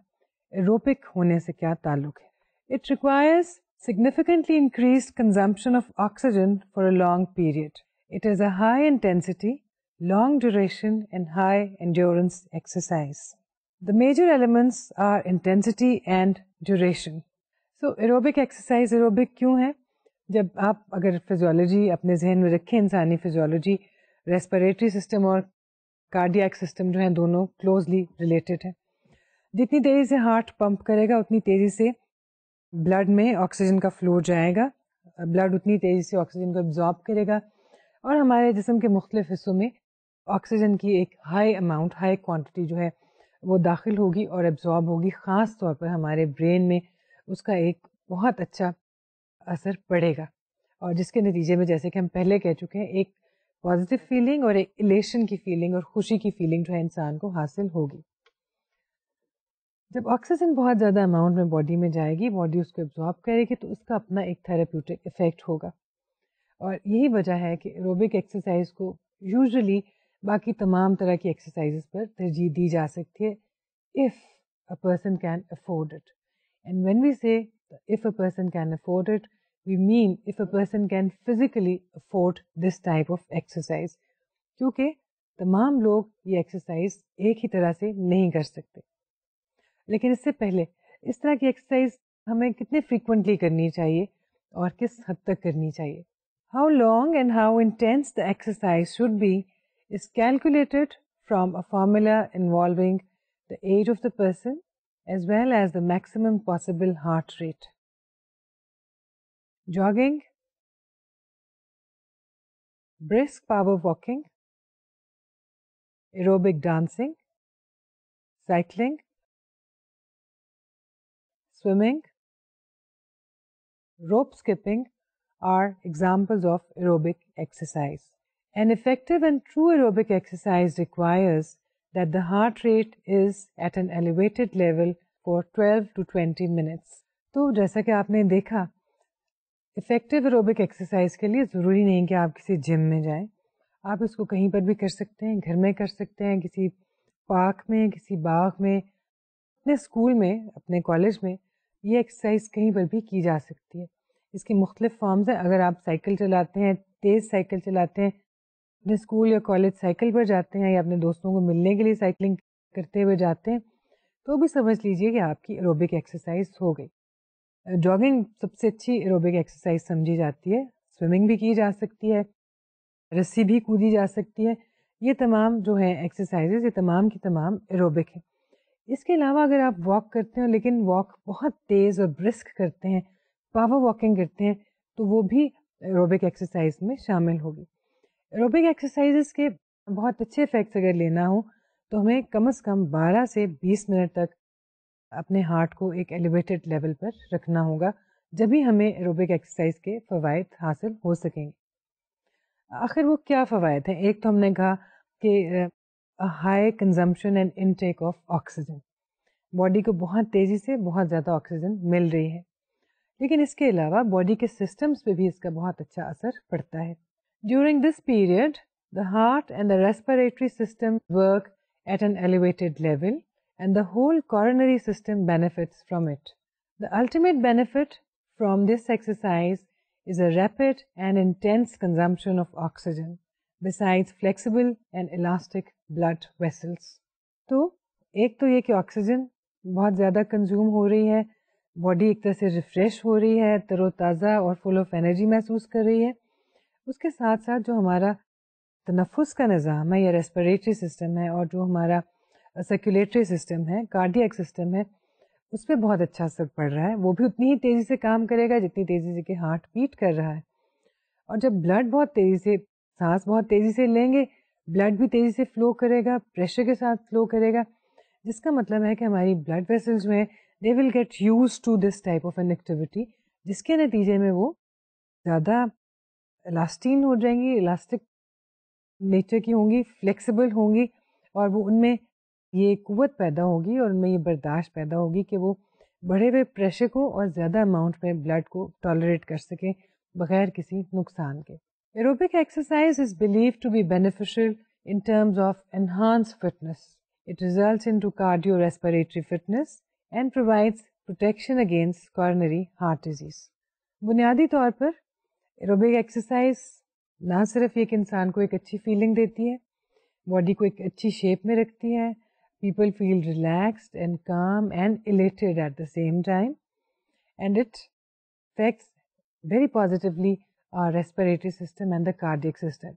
Speaker 1: ایروبک ہونے سے کیا تعلق ہے. It requires significantly increased consumption of oxygen for a long period. It is a high intensity, long duration and high endurance exercise. The major elements are intensity and duration. So aerobic exercise aerobic کیوں ہے؟ جب آپ اگر فزیولوجی اپنے ذہن میں رکھیں، انسانی فزیولوجی، ریسپریٹری سسٹم اور کارڈیاک سسٹم جو ہیں دونوں کلوزلی ریلیٹڈ ہیں. جتنی تیزی سے ہارٹ پمپ کرے گا اتنی تیزی سے بلڈ میں آکسیجن کا فلو جائے گا، بلڈ اتنی تیزی سے آکسیجن کو ابزارب کرے گا اور ہمارے جسم کے مختلف حصوں میں آکسیجن کی ایک ہائی اماؤنٹ، ہائی کوانٹٹی جو ہے وہ داخل ہوگی اور ابزارب ہوگی. خاص طور پر ہمارے برین میں اس کا ایک بہت اچھا اثر پڑے گا اور جس کے نتیجے میں جیسے کہ ہم پہلے کہہ چکے ہیں ایک پازیٹیو فیلنگ اور ایک الیشن کی فیلنگ اور خوشی کی فیلنگ جو ہے انسان کو حاصل ہوگی. جب آکسیجن بہت زیادہ اماؤنٹ میں باڈی میں جائے گی، باڈی اس کو ابزارب کرے گی تو اس کا اپنا ایک تھراپیوٹک افیکٹ ہوگا. اور یہی وجہ ہے کہ ایروبک ایکسرسائز کو یوزلی باقی تمام طرح کی ایکسرسائز پر ترجیح دی جا سکتی ہے if a person can afford it. And when we say if a person can afford it, we mean if a person can physically afford this type of exercise. کیونکہ تمام لوگ یہ ایکسرسائز ایک ہی طرح سے نہیں کر سکتے. لیکن اس سے پہلے اس طرح کی ایکسرسائز ہمیں کتنے فریکوینٹلی کرنی چاہیے اور کس حد تک کرنی چاہیے. How long and how intense the exercise should be is calculated from a formula involving the age of the person as well as the maximum possible heart rate. Jogging, brisk power walking, aerobic dancing, cycling, swimming, rope skipping are examples of aerobic exercise. An effective and true aerobic exercise requires that the heart rate is at an elevated level for 12 to 20 minutes. تو جیسا کہ آپ نے دیکھا افیکٹو ایروبک ایکسرسائز کے لیے ضروری نہیں کہ آپ کسی جم میں جائیں، آپ اس کو کہیں پر بھی کر سکتے ہیں، گھر میں کر سکتے ہیں، کسی پارک میں، کسی باغ میں، اپنے اسکول میں، اپنے کالج میں یہ ایکسرسائز کہیں پر بھی کی جا سکتی ہے. اس کی مختلف فارمز ہیں. اگر آپ سائیکل چلاتے ہیں، تیز سائیکل چلاتے ہیں، اپنے اسکول یا کالج سائیکل پر جاتے ہیں یا اپنے دوستوں کو ملنے کے لیے سائیکلنگ کرتے ہوئے جاتے ہیں، تو بھی سمجھ لیجئے کہ آپ کی ایروبک ایکسرسائز ہو گئی. جاگنگ سب سے اچھی ایروبک ایکسرسائز سمجھی جاتی ہے. سوئمنگ بھی کی جا سکتی ہے، رسی بھی کودی جا سکتی ہے. یہ تمام جو ہیں ایکسرسائزز، یہ تمام کی تمام ایروبک ہیں. اس کے علاوہ اگر آپ واک کرتے ہیں لیکن واک بہت تیز اور برسک کرتے ہیں، پاور واکنگ کرتے ہیں، تو وہ بھی ایروبک ایکسرسائز میں شامل ہوگی. ایروبک ایکسرسائزز کے بہت اچھے افیکٹس اگر لینا ہو تو ہمیں کم از کم 12 سے 20 منٹ تک اپنے ہارٹ کو ایک ایلیویٹڈ لیول پر رکھنا ہوگا، جبھی ہمیں ایروبک ایکسرسائز کے فوائد حاصل ہو سکیں گے. آخر وہ کیا فوائد ہیں؟ ایک تو ہم نے کہا کہ high consumption and intake of oxygen, body کو بہت تیزی سے بہت زیادہ آکسیجن مل رہی ہے. لیکن اس کے علاوہ باڈی کے سسٹمز پہ بھی اس کا بہت اچھا اثر پڑتا ہے. During this period the heart and the respiratory system work at an elevated level and the whole coronary system benefits from it. The ultimate benefit from this exercise is a rapid and intense consumption of oxygen besides flexible and elastic blood vessels. تو ایک تو یہ کہ آکسیجن بہت زیادہ کنزیوم ہو رہی ہے، باڈی ایک طرح سے ریفریش ہو رہی ہے، تر و تازہ اور فل آف انرجی محسوس کر رہی ہے. اس کے ساتھ ساتھ جو ہمارا تنفس کا نظام ہے یا ریسپریٹری سسٹم ہے اور جو ہمارا سرکولیٹری سسٹم ہے، کارڈیاک سسٹم ہے، اس پہ بہت اچھا اثر پڑ رہا ہے. وہ بھی اتنی ہی تیزی سے کام کرے گا جتنی تیزی سے کہ ہارٹ بیٹ کر رہا ہے. اور جب بلڈ بہت تیزی سے، سانس بہت تیزی سے لیں گے، بلڈ بھی تیزی سے فلو کرے گا، پریشر کے ساتھ فلو کرے گا، جس کا مطلب ہے کہ ہماری بلڈ ویسلز جو ہیں they will get used to this type of an activity, جس کے نتیجے میں وہ زیادہ الاسٹین ہو جائیں گی، الاسٹک نیچر کی ہوں گی، فلیکسیبل ہوں گی، اور وہ ان میں یہ قوت پیدا ہوگی اور ان میں یہ برداشت پیدا ہوگی کہ وہ بڑھے ہوئے پریشر کو اور زیادہ اماؤنٹ میں بلڈ کو ٹالریٹ کر سکیں بغیر کسی نقصان کے. Aerobic exercise is believed to be beneficial in terms of enhanced fitness. It results into cardiorespiratory fitness and provides protection against coronary heart disease. بنیادی طور پر ایروبک ایکسرسائز نہ صرف ایک انسان کو ایک اچھی فیلنگ دیتی ہے، باڈی کو ایک اچھی شیپ میں رکھتی ہے، people feel relaxed and calm and elated at the same time, and it affects very positively our respiratory system and the cardiac system.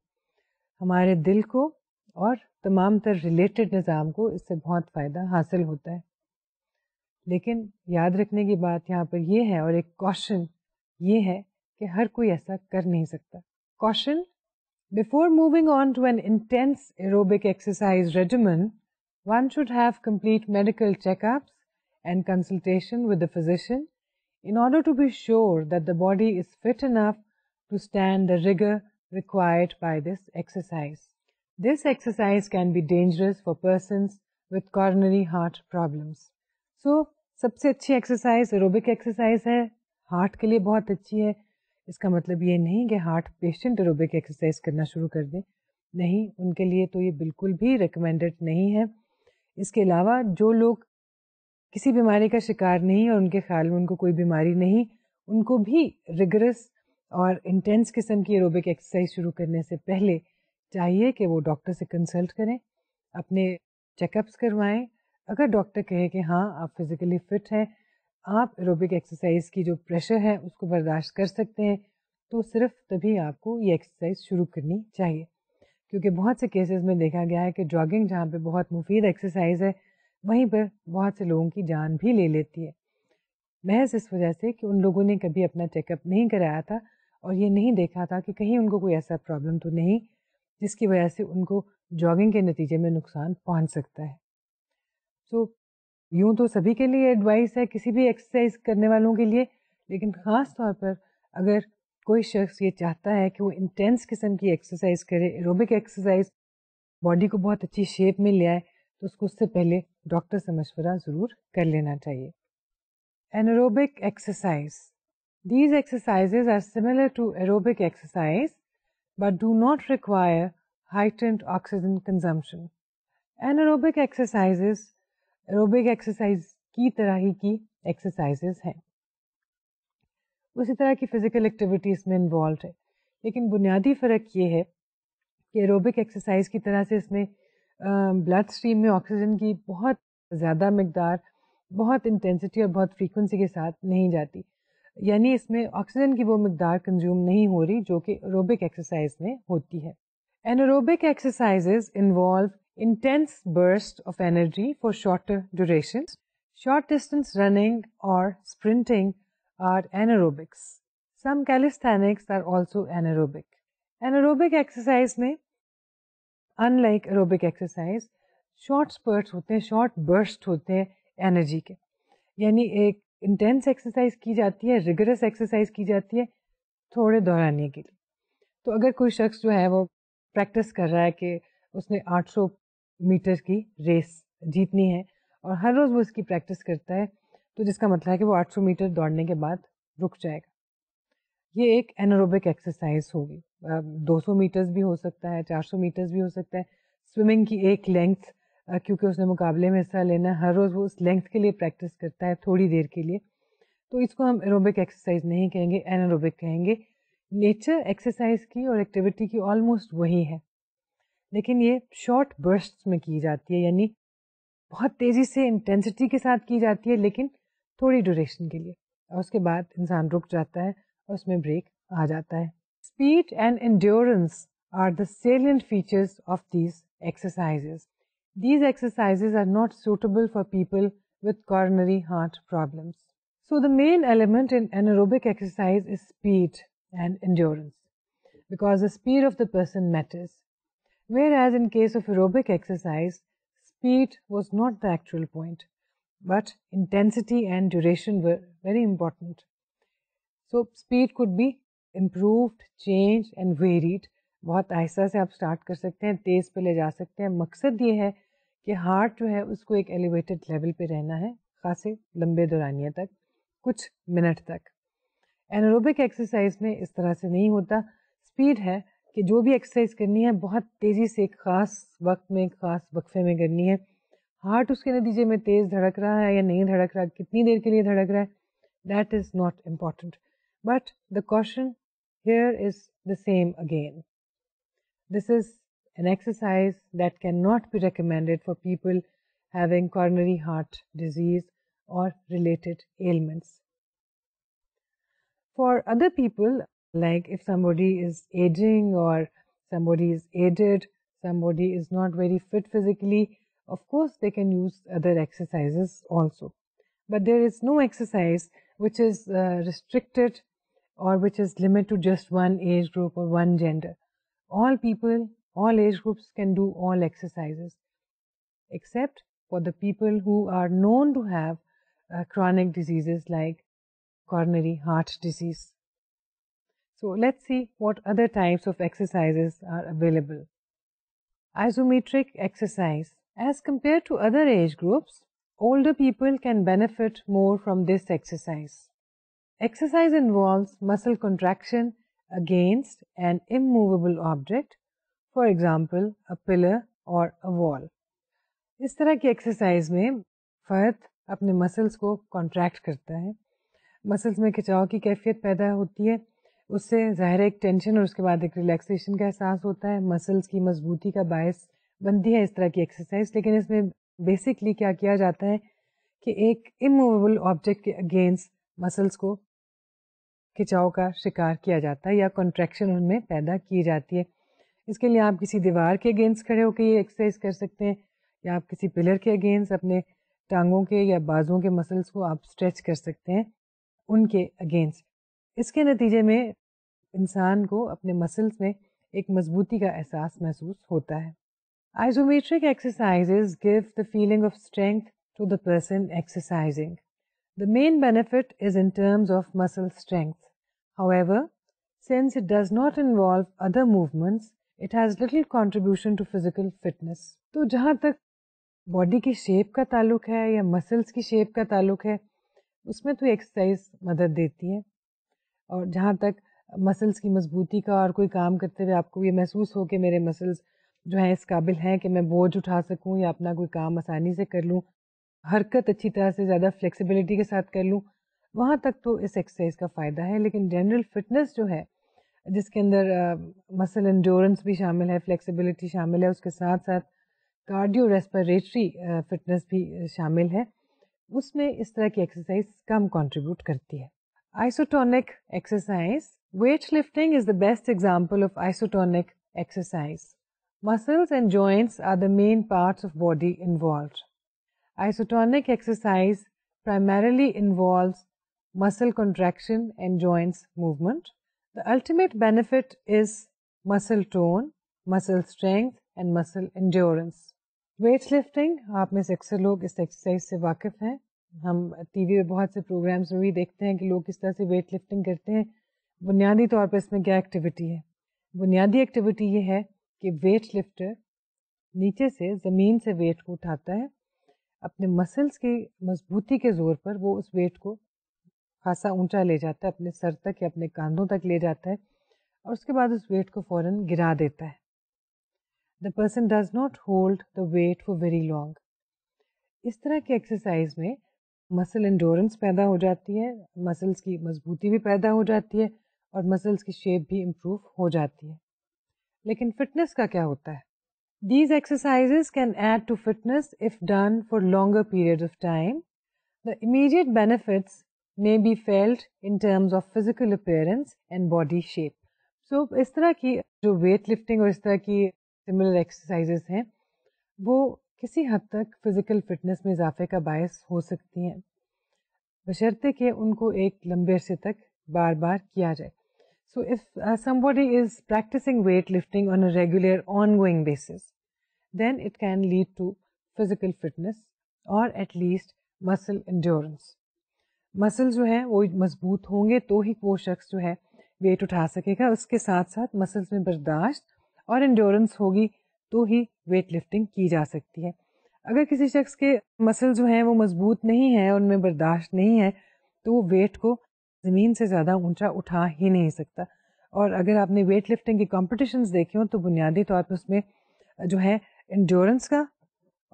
Speaker 1: ہمارے دل کو اور تمام تر ریلیٹڈ نظام کو اس سے بہت فائدہ حاصل ہوتا ہے. لیکن یاد رکھنے کی بات یہاں پر یہ ہے، اور ایک کوشن یہ ہے کہ ہر کوئی ایسا کر نہیں سکتا. کوشن: before moving on to an intense aerobic exercise regimen, one should have complete medical checkups and consultation with the physician in order to be sure that the body is fit enough to stand the rigor required by this exercise. This exercise can be dangerous for persons with coronary heart problems. So, سب سے اچھی ایکسرسائز ایروبک ایکسرسائز ہے، ہارٹ کے لیے بہت اچھی ہے. اس کا مطلب یہ نہیں کہ ہارٹ پیشنٹ ایروبک ایکسرسائز کرنا شروع کر دیں، نہیں، ان کے لیے تو یہ بالکل بھی ریکمینڈڈ نہیں ہے. اس کے علاوہ جو لوگ کسی بیماری کا شکار نہیں اور ان کے خیال میں ان کو کوئی بیماری نہیں، ان کو بھی ریگرس اور انٹینس قسم کی ایروبک ایکسرسائز شروع کرنے سے پہلے چاہیے کہ وہ ڈاکٹر سے کنسلٹ کریں، اپنے چیک اپس کروائیں. اگر ڈاکٹر کہے کہ ہاں آپ فزیکلی فٹ ہیں، آپ ایروبک ایکسرسائز کی جو پریشر ہے اس کو برداشت کر سکتے ہیں، تو صرف تبھی آپ کو یہ ایکسرسائز شروع کرنی چاہیے. کیونکہ بہت سے کیسز میں دیکھا گیا ہے کہ جاگنگ جہاں پہ بہت مفید ایکسرسائز ہے، وہیں پر بہت سے لوگوں کی جان بھی لے لیتی ہے، محض اس وجہ سے کہ ان لوگوں نے کبھی اپنا چیک اپ نہیں کرایا تھا اور یہ نہیں دیکھا تھا کہ کہیں ان کو کوئی ایسا پرابلم تو نہیں جس کی وجہ سے ان کو جاگنگ کے نتیجے میں نقصان پہنچ سکتا ہے. سو یوں تو سبھی کے لیے ایڈوائس ہے، کسی بھی ایکسرسائز کرنے والوں کے لیے، لیکن خاص طور پر اگر کوئی شخص یہ چاہتا ہے کہ وہ انٹینس قسم کی ایکسرسائز کرے، ایروبک ایکسرسائز، باڈی کو بہت اچھی شیپ میں لے آئے، تو اس کو اس سے پہلے ڈاکٹر سے مشورہ ضرور کر لینا چاہیے. Anaerobic exercise. These exercises are similar to aerobic exercise but do not require heightened oxygen consumption. Anaerobic exercises aerobic exercise کی طرح ہی کی ایکسرسائزز ہیں. اسی طرح کی فزیکل ایکٹیویٹی اس میں انوالوڈ ہے، لیکن بنیادی فرق یہ ہے کہ ایروبک ایکسرسائز کی طرح سے اس میں بلڈ اسٹریم میں آکسیجن کی بہت زیادہ مقدار بہت انٹینسٹی اور بہت فریکوینسی کے ساتھ نہیں جاتی، یعنی اس میں آکسیجن کی وہ مقدار کنزیوم نہیں ہو رہی جو کہ ایروبک ایکسرسائز میں ہوتی ہے. Anaerobic exercises involve intense bursts of energy for shorter durations. Short distance running or sprinting are anaerobics. Some calisthenics are also anaerobic. Anaerobic exercise میں unlike aerobic exercise short spurts ہوتے ہیں، short bursts ہوتے ہیں انرجی کے، یعنی ایک انٹینس ایکسرسائز کی جاتی ہے، ریگرس ایکسرسائز کی جاتی ہے تھوڑے دورانیے کے لیے. تو اگر کوئی شخص جو ہے وہ پریکٹس کر رہا ہے کہ اس نے 800 میٹر کی ریس جیتنی ہے اور ہر روز وہ اس کی پریکٹس کرتا ہے، تو جس کا مطلب ہے کہ وہ 800 میٹر دوڑنے کے بعد رک جائے گا. یہ ایک انیروبک ایکسرسائز ہوگی. 200 میٹرز بھی ہو سکتا ہے، 400 میٹرز بھی ہو سکتا ہے. سوئمنگ کی ایک لینتھ کیونکہ اس نے مقابلے میں حصہ لینا ہے، ہر روز وہ اس لینتھ کے لیے پریکٹس کرتا ہے تھوڑی دیر کے لیے، تو اس کو ہم ایروبک ایکسرسائز نہیں کہیں گے، انیروبک کہیں گے. نیچر ایکسرسائز کی اور ایکٹیویٹی کی آلموسٹ وہی ہے، لیکن یہ شارٹ برسٹ میں کی جاتی ہے، یعنی بہت تیزی سے انٹینسٹی کے ساتھ کی جاتی ہے لیکن تھوڑی ڈیوریشن کے لیے، اور اس کے بعد انسان رک جاتا ہے اور اس میں بریک آ جاتا ہے. Speed and endurance are the salient features of these exercises. These exercises are not suitable for people with coronary heart problems. So the main element in anaerobic exercise is speed and endurance, because the speed of the person matters. Whereas in case of aerobic exercise, speed was not the actual point, but intensity and duration were very important. So speed could be improved, changed and varied. بہت آہستہ سے آپ اسٹارٹ کر سکتے ہیں، تیز پہ لے جا سکتے ہیں. مقصد یہ ہے کہ ہارٹ جو ہے اس کو ایک ایلیویٹڈ لیول پہ رہنا ہے خاصے لمبے دورانیے تک، کچھ منٹ تک. انیروبک ایکسرسائز میں اس طرح سے نہیں ہوتا. اسپیڈ ہے کہ جو بھی ایکسرسائز کرنی ہے بہت تیزی سے ایک خاص وقت میں ایک خاص وقفے میں کرنی ہے. ہارٹ اس کے نتیجے میں تیز دھڑک رہا ہے یا نہیں دھڑک رہا، کتنی دیر کے لیے دھڑک رہا ہے، that is not important. But the question here is the same again. This is an exercise that cannot be recommended for people having coronary heart disease or related ailments. For other people, like if somebody is aging or somebody is aged, somebody is not very fit physically, of course they can use other exercises also. But there is no exercise which is restricted or which is limited to just one age group or one gender. All people, all age groups can do all exercises, except for the people who are known to have chronic diseases like coronary heart disease. So let's see what other types of exercises are available. Isometric exercise. As compared to other age groups, older people can benefit more from this exercise. Exercise involves muscle contraction against an immovable object, for example, a pillar or a wall. اس طرح کی ایکسرسائز میں فرد اپنے مسلس کو کانٹریکٹ کرتا ہے، مسلس میں کھچاؤ کی کیفیت پیدا ہوتی ہے، اس سے ظاہر ایک ٹینشن اور اس کے بعد ایک ریلیکسیشن کا احساس ہوتا ہے، مسلس کی مضبوطی کا باعث بنتی ہے اس طرح کی ایکسرسائز. لیکن اس میں بیسکلی کیا کیا جاتا ہے کہ ایک اموویبل آبجیکٹ کے اگینسٹ مسلس کو کھچاؤ کا شکار کیا جاتا ہے یا کنٹریکشن ان میں پیدا کی جاتی ہے. اس کے لیے آپ کسی دیوار کے اگینسٹ کھڑے ہو کے یہ ایکسرسائز کر سکتے ہیں، یا آپ کسی پلر کے اگینسٹ اپنے ٹانگوں کے یا بازوں کے مسلس کو آپ اسٹریچ کر سکتے ہیں ان کے اگینسٹ. اس کے نتیجے میں انسان کو اپنے مسلس میں ایک مضبوطی کا احساس محسوس ہوتا ہے. Isometric exercises give the feeling of strength to the person exercising. The main benefit is in terms of muscle strength. However, since it does not involve other movements, it has little contribution to physical fitness. تو جہاں تک باڈی کی شیپ کا تعلق ہے یا مسلس کی شیپ کا تعلق ہے اس میں تو ایکسرسائز مدد دیتی ہے، اور جہاں تک مسلس کی مضبوطی کا اور کوئی کام کرتے ہوئے آپ کو یہ محسوس ہو کہ میرے مسلس جو ہیں اس قابل ہیں کہ میں بوجھ اٹھا سکوں یا اپنا کوئی کام آسانی سے کر لوں، حرکت اچھی طرح سے زیادہ فلیکسیبلٹی کے ساتھ کر لوں, وہاں تک تو اس ایکسرسائز کا فائدہ ہے. لیکن جنرل فٹنس جو ہے, جس کے اندر مسل انڈورنس بھی شامل ہے, فلیکسیبلٹی شامل ہے, اس کے ساتھ ساتھ کارڈیو ریسپیریٹری فٹنس بھی شامل ہے, اس میں اس طرح کی ایکسرسائز کم کنٹریبیوٹ کرتی ہے. Isotonic exercise. Weight lifting is the best example of isotonic exercise. Muscles and joints are the main parts of body involved. Isotonic exercise primarily involves muscle contraction and joints movement. The ultimate benefit is muscle tone, muscle strength, and muscle endurance. Weight lifting, آپ میں سے اکثر لوگ اس ایکسرسائز سے واقف ہیں. ہم ٹی وی پہ بہت سے پروگرامس میں بھی دیکھتے ہیں کہ لوگ کس طرح سے ویٹ لفٹنگ کرتے ہیں. بنیادی طور پر اس میں کیا ایکٹیویٹی ہے؟ بنیادی ایکٹیویٹی یہ ہے کہ ویٹ لفٹر نیچے سے زمین سے ویٹ کو اٹھاتا ہے, اپنے مسلس کی مضبوطی کے زور پر وہ اس ویٹ کو خاصا اونچا لے جاتا ہے, اپنے سر تک یا اپنے کاندھوں تک لے جاتا ہے, اور اس کے بعد اس ویٹ کو فوراً گرا دیتا ہے. The person does not hold the weight for very long. اس طرح کی ایکسرسائز میں مسل انڈورنس پیدا ہو جاتی ہے, مسلس کی مضبوطی بھی پیدا ہو جاتی ہے, اور مسلس کی شیپ بھی امپروو ہو جاتی ہے. لیکن فٹنس کا کیا ہوتا ہے؟ These exercises can add to fitness if done for longer periods of time. The immediate benefits may be felt in terms of physical appearance and body shape. So, اس طرح کی جو ویٹ لفٹنگ اور اس طرح کی سملر ایکسرسائزز ہیں, وہ کسی حد تک فزیکل فٹنس میں اضافے کا باعث ہو سکتی ہیں, بشرطے کہ ان کو ایک لمبے عرصے تک بار بار کیا جائے. So if somebody is practicing weightlifting on a regular ongoing basis, then it can lead to physical fitness or at least muscle endurance. مسل جو ہے وہ مضبوط ہوں گے تو ہی وہ شخص جو ہے ویٹ اٹھا سکے گا, اس کے ساتھ ساتھ مسلس میں برداشت اور انڈورنس ہوگی تو ہی ویٹ لفٹنگ کی جا سکتی ہے. اگر کسی شخص کے مسل جو ہیں وہ مضبوط نہیں ہیں, ان میں برداشت نہیں ہے, تو وہ ویٹ کو زمین سے زیادہ اونچا اٹھا ہی نہیں سکتا. اور اگر آپ نے ویٹ لفٹنگ کی کمپٹیشنز دیکھے ہوں تو بنیادی طور پہ اس میں جو ہے انڈورنس کا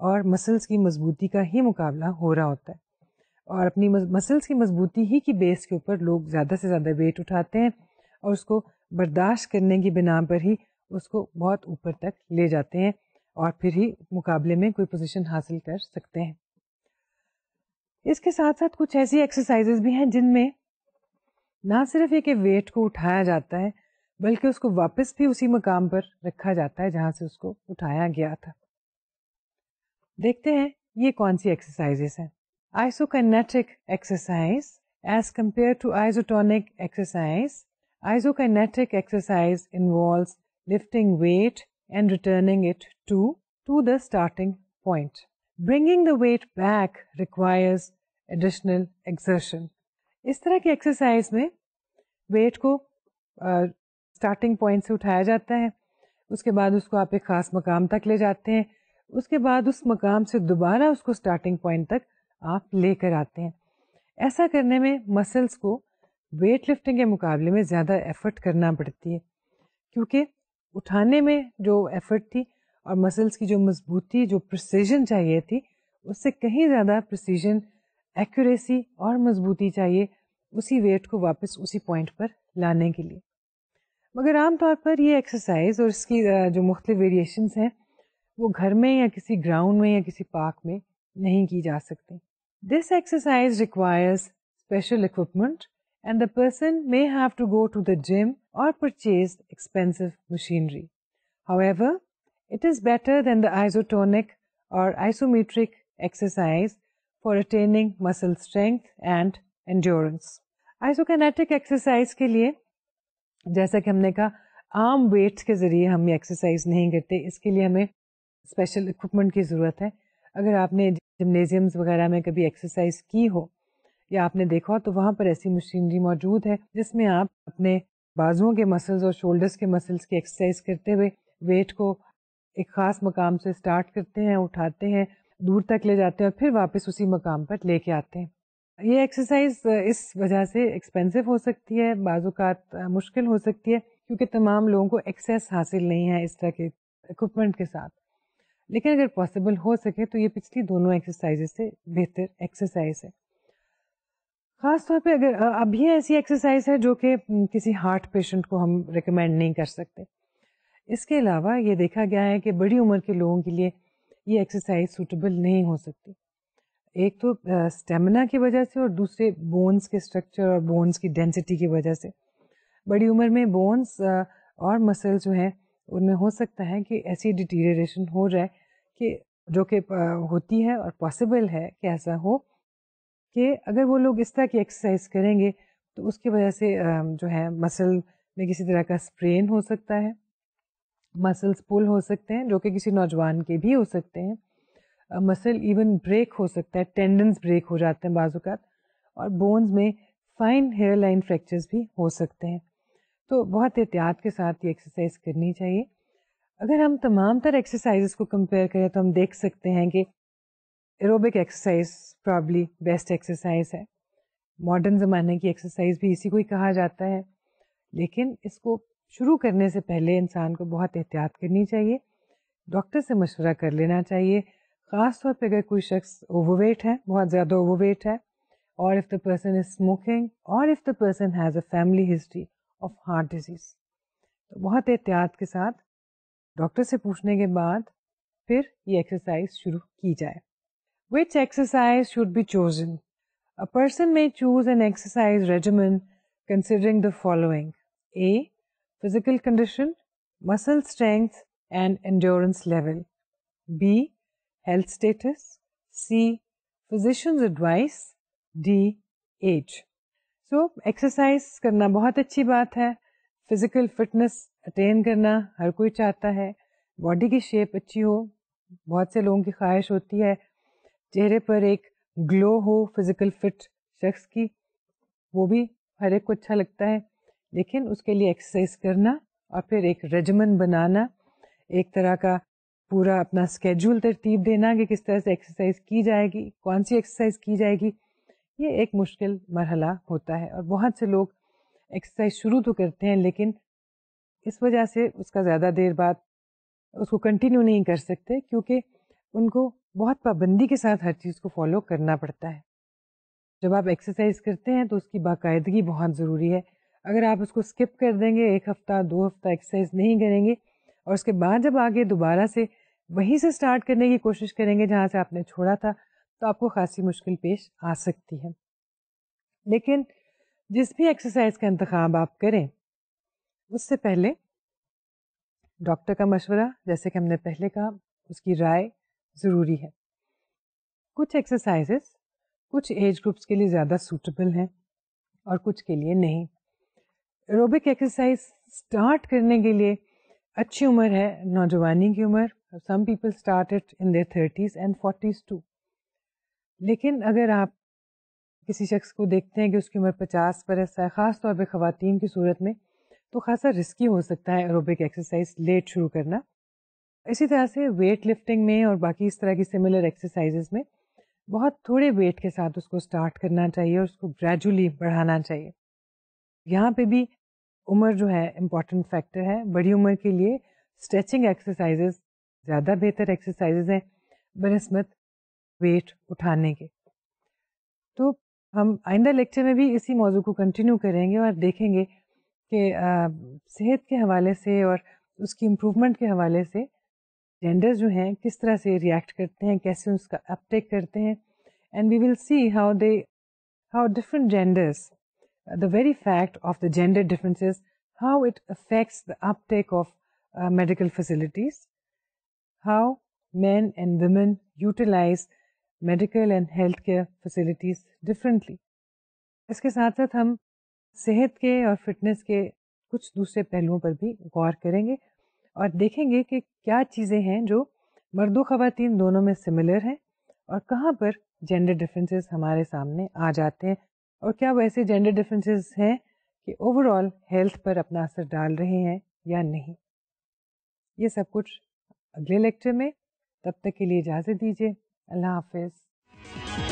Speaker 1: اور مسلس کی مضبوطی کا ہی مقابلہ ہو رہا ہوتا ہے, اور اپنی مسلس کی مضبوطی ہی کی بیس کے اوپر لوگ زیادہ سے زیادہ ویٹ اٹھاتے ہیں, اور اس کو برداشت کرنے کی بنا پر ہی اس کو بہت اوپر تک لے جاتے ہیں, اور پھر ہی مقابلے میں کوئی پوزیشن حاصل کر سکتے ہیں. اس کے ساتھ ساتھ کچھ ایسی ایکسرسائزز بھی ہیں جن میں نہ صرف یہ کہ ویٹ کو اٹھایا جاتا ہے, بلکہ اس کو واپس بھی اسی مقام پر رکھا جاتا ہے جہاں سے اس کو اٹھایا گیا تھا. دیکھتے ہیں یہ کون سی ایکسرسائزز ہیں. Isokinetic exercise as compare to isotonic exercise. Isokinetic exercise involves lifting weight and returning it to the starting point. Bringing the weight back requires additional exertion. اس طرح کی ایکسرسائز میں ویٹ کو اسٹارٹنگ پوائنٹ سے اٹھایا جاتا ہے, اس کے بعد اس کو آپ ایک خاص مقام تک لے جاتے ہیں, اس کے بعد اس مقام سے دوبارہ اس کو اسٹارٹنگ پوائنٹ تک آپ لے کر آتے ہیں. ایسا کرنے میں مسلس کو ویٹ لفٹنگ کے مقابلے میں زیادہ ایفرٹ کرنا پڑتی ہے, کیونکہ اٹھانے میں جو ایفرٹ تھی اور مسلس کی جو مضبوطی, جو پریسیژن چاہیے تھی, اس سے کہیں زیادہ پریسیژن, ایکوریسی اور مضبوطی چاہیے اسی ویٹ کو واپس اسی پوائنٹ پر لانے کے لیے. مگر عام طور پر یہ ایکسرسائز اور اس کی جو مختلف ویریشنز ہیں وہ گھر میں یا کسی گراؤنڈ میں یا کسی پارک میں نہیں کی جا سکتی. This exercise requires special equipment and the person may have to go to the gym or purchase expensive machinery. However, it is better than the isotonic or isometric exercise for attaining muscle strength and endurance. Isokinetic exercise کے لیے جیسا کہ ہم نے کہا عام ویٹس کے ذریعے ہم یہ ایکسرسائز نہیں کرتے, اس کے لیے ہمیں اسپیشل اکوپمنٹ کی ضرورت ہے. اگر آپ نے جمنیزیمز وغیرہ میں کبھی ایکسرسائز کی ہو یا آپ نے دیکھا تو وہاں پر ایسی مشینری موجود ہے جس میں آپ اپنے بازوؤں کے مسلز اور شولڈرز کے مسلز کی ایکسرسائز کرتے ہوئے ویٹ کو ایک خاص مقام سے سٹارٹ کرتے ہیں, اٹھاتے ہیں, دور تک لے جاتے ہیں اور پھر واپس اسی مقام پر لے کے آتے ہیں. یہ ایکسرسائز اس وجہ سے ایکسپینسو ہو سکتی ہے, بعض اوقات مشکل ہو سکتی ہے, کیونکہ تمام لوگوں کو ایکسیس حاصل نہیں ہے اس طرح کے اکوپمنٹ کے ساتھ. لیکن اگر پاسبل ہو سکے تو یہ پچھلی دونوں ایکسرسائز سے بہتر ایکسرسائز ہے. خاص طور پہ اگر اب یہ ایسی ایکسرسائز ہے جو کہ کسی ہارٹ پیشنٹ کو ہم ریکمینڈ نہیں کر سکتے. اس کے علاوہ یہ دیکھا گیا ہے کہ بڑی عمر کے لوگوں کے لیے یہ ایکسرسائز سوٹیبل نہیں ہو سکتی. ایک تو اسٹیمنا کی وجہ سے اور دوسرے بونز کے اسٹرکچر اور بونز کی ڈینسٹی کی وجہ سے. بڑی عمر میں بونز اور مسل جو ہیں ان میں ہو سکتا ہے کہ ایسی ڈیٹیریشن ہو جائے کہ جو کہ ہوتی ہے اور پاسبل ہے کہ ایسا ہو کہ اگر وہ لوگ اس طرح کی ایکسرسائز کریں گے تو اس کی وجہ سے جو ہے مسل میں کسی طرح کا اسپرین ہو سکتا ہے, مسلس پل ہو سکتے ہیں جو کہ کسی نوجوان کے بھی ہو سکتے ہیں, مسل ایون بریک ہو سکتا ہے, ٹینڈنس بریک ہو جاتے ہیں بعض اوقات, اور بونز میں فائن ہیئر لائن فریکچرز بھی ہو سکتے ہیں. تو بہت احتیاط کے ساتھ یہ ایکسرسائز کرنی چاہیے. اگر ہم تمام تر ایکسرسائزز کو کمپیئر کریں تو ہم دیکھ سکتے ہیں کہ aerobic exercise probably best exercise ہے. ماڈرن زمانے کی ایکسرسائز بھی اسی کو ہی کہا جاتا ہے, لیکن اس کو شروع کرنے سے پہلے انسان کو بہت احتیاط کرنی چاہیے, ڈاکٹر سے مشورہ کر لینا چاہیے, خاص طور پہ اگر کوئی شخص اوور ویٹ ہے, بہت زیادہ اوور ویٹ ہے, اور if the person is smoking or if the person has a family history of heart disease. تو بہت احتیاط کے ساتھ ڈاکٹر سے پوچھنے کے بعد پھر یہ ایکسرسائز شروع کی جائے. Which exercise should be chosen? A person may choose an exercise regimen considering the following: A. Physical condition, muscle strength and endurance level. B. Health status. C. Physician's advice. D. Age. So, exercise کرنا بہت اچھی بات ہے. فزیکل فٹنس اٹین کرنا ہر کوئی چاہتا ہے, باڈی کی شیپ اچھی ہو, بہت سے لوگوں کی خواہش ہوتی ہے چہرے پر ایک گلو ہو فزیکل فٹ شخص کی, وہ بھی ہر ایک کو اچھا لگتا ہے. لیکن اس کے لیے ایکسرسائز کرنا اور پھر ایک ریجیمن بنانا, ایک طرح کا پورا اپنا اسکیجول ترتیب دینا کہ کس طرح سے ایکسرسائز کی جائے گی, کون سی ایکسرسائز کی جائے گی, یہ ایک مشکل مرحلہ ہوتا ہے. اور بہت سے لوگ ایکسرسائز شروع تو کرتے ہیں لیکن اس وجہ سے اس کا زیادہ دیر بعد اس کو کنٹینیو نہیں کر سکتے, کیونکہ ان کو بہت پابندی کے ساتھ ہر چیز کو فالو کرنا پڑتا ہے. جب آپ ایکسرسائز کرتے ہیں تو اس کی باقاعدگی بہت ضروری ہے. اگر آپ اس کو اسکپ کر دیں گے, ایک ہفتہ 2 ہفتہ ایکسرسائز نہیں کریں گے اور اس کے بعد جب آگے دوبارہ سے وہیں سے اسٹارٹ کرنے کی کوشش کریں گے جہاں سے آپ نے چھوڑا تھا, تو آپ کو خاصی مشکل پیش آ سکتی ہے. لیکن جس بھی ایکسرسائز کا انتخاب آپ کریں اس سے پہلے ڈاکٹر کا مشورہ, جیسے کہ ہم نے پہلے کہا, اس کی رائے ضروری ہے. کچھ ایکسرسائزز کچھ ایج گروپس کے لیے زیادہ سوٹیبل ہیں اور کچھ کے لیے نہیں. ایروبک ایکسرسائز اسٹارٹ کرنے کے لیے اچھی عمر ہے نوجوانی کی عمر. Some people start it in their 30s and 40s too. لیکن اگر آپ کسی شخص کو دیکھتے ہیں کہ اس کی عمر 50 برس ہے, خاص طور پہ خواتین کی صورت میں, تو خاصا رسکی ہو سکتا ہے ایروبک ایکسرسائز لیٹ شروع کرنا. اسی طرح سے ویٹ لفٹنگ میں اور باقی اس طرح کی سملر ایکسرسائزز میں بہت تھوڑے ویٹ کے ساتھ اس کو اسٹارٹ کرنا چاہیے اور اس کو گریجولی بڑھانا چاہیے. یہاں پہ بھی عمر جو ہے امپورٹنٹ فیکٹر ہے. بڑی عمر کے لیے اسٹریچنگ ایکسرسائزز زیادہ بہتر ایکسرسائزز ہیں بنسبت ویٹ اٹھانے کے. تو ہم آئندہ لیکچر میں بھی اسی موضوع کو کنٹینیو کریں گے اور دیکھیں گے کہ صحت کے حوالے سے اور اس کی امپروومنٹ کے حوالے سے جینڈر جو ہیں کس طرح سے ریئیکٹ کرتے ہیں, کیسے اس کا اپٹیک کرتے ہیں. And we will see how different genders, the very fact of the gender differences, how it affects the uptake of medical facilities, how men and women utilize medical and healthcare facilities differently. اس کے ساتھ ساتھ ہم صحت کے اور فٹنس کے کچھ دوسرے پہلوؤں پر بھی غور کریں گے اور دیکھیں گے کہ کیا چیزیں ہیں جو مرد و خواتین دونوں میں سملر ہیں اور کہاں پر جینڈر ڈفرینسز ہمارے سامنے آ جاتے ہیں, اور کیا وہ ایسے جینڈر ڈفرینسز ہیں کہ اوور آل ہیلتھ پر اپنا اثر ڈال رہے ہیں یا نہیں. یہ سب کچھ اگلے لیکچر میں. تب تک کے لیے اجازت دیجیے. اللہ حافظ.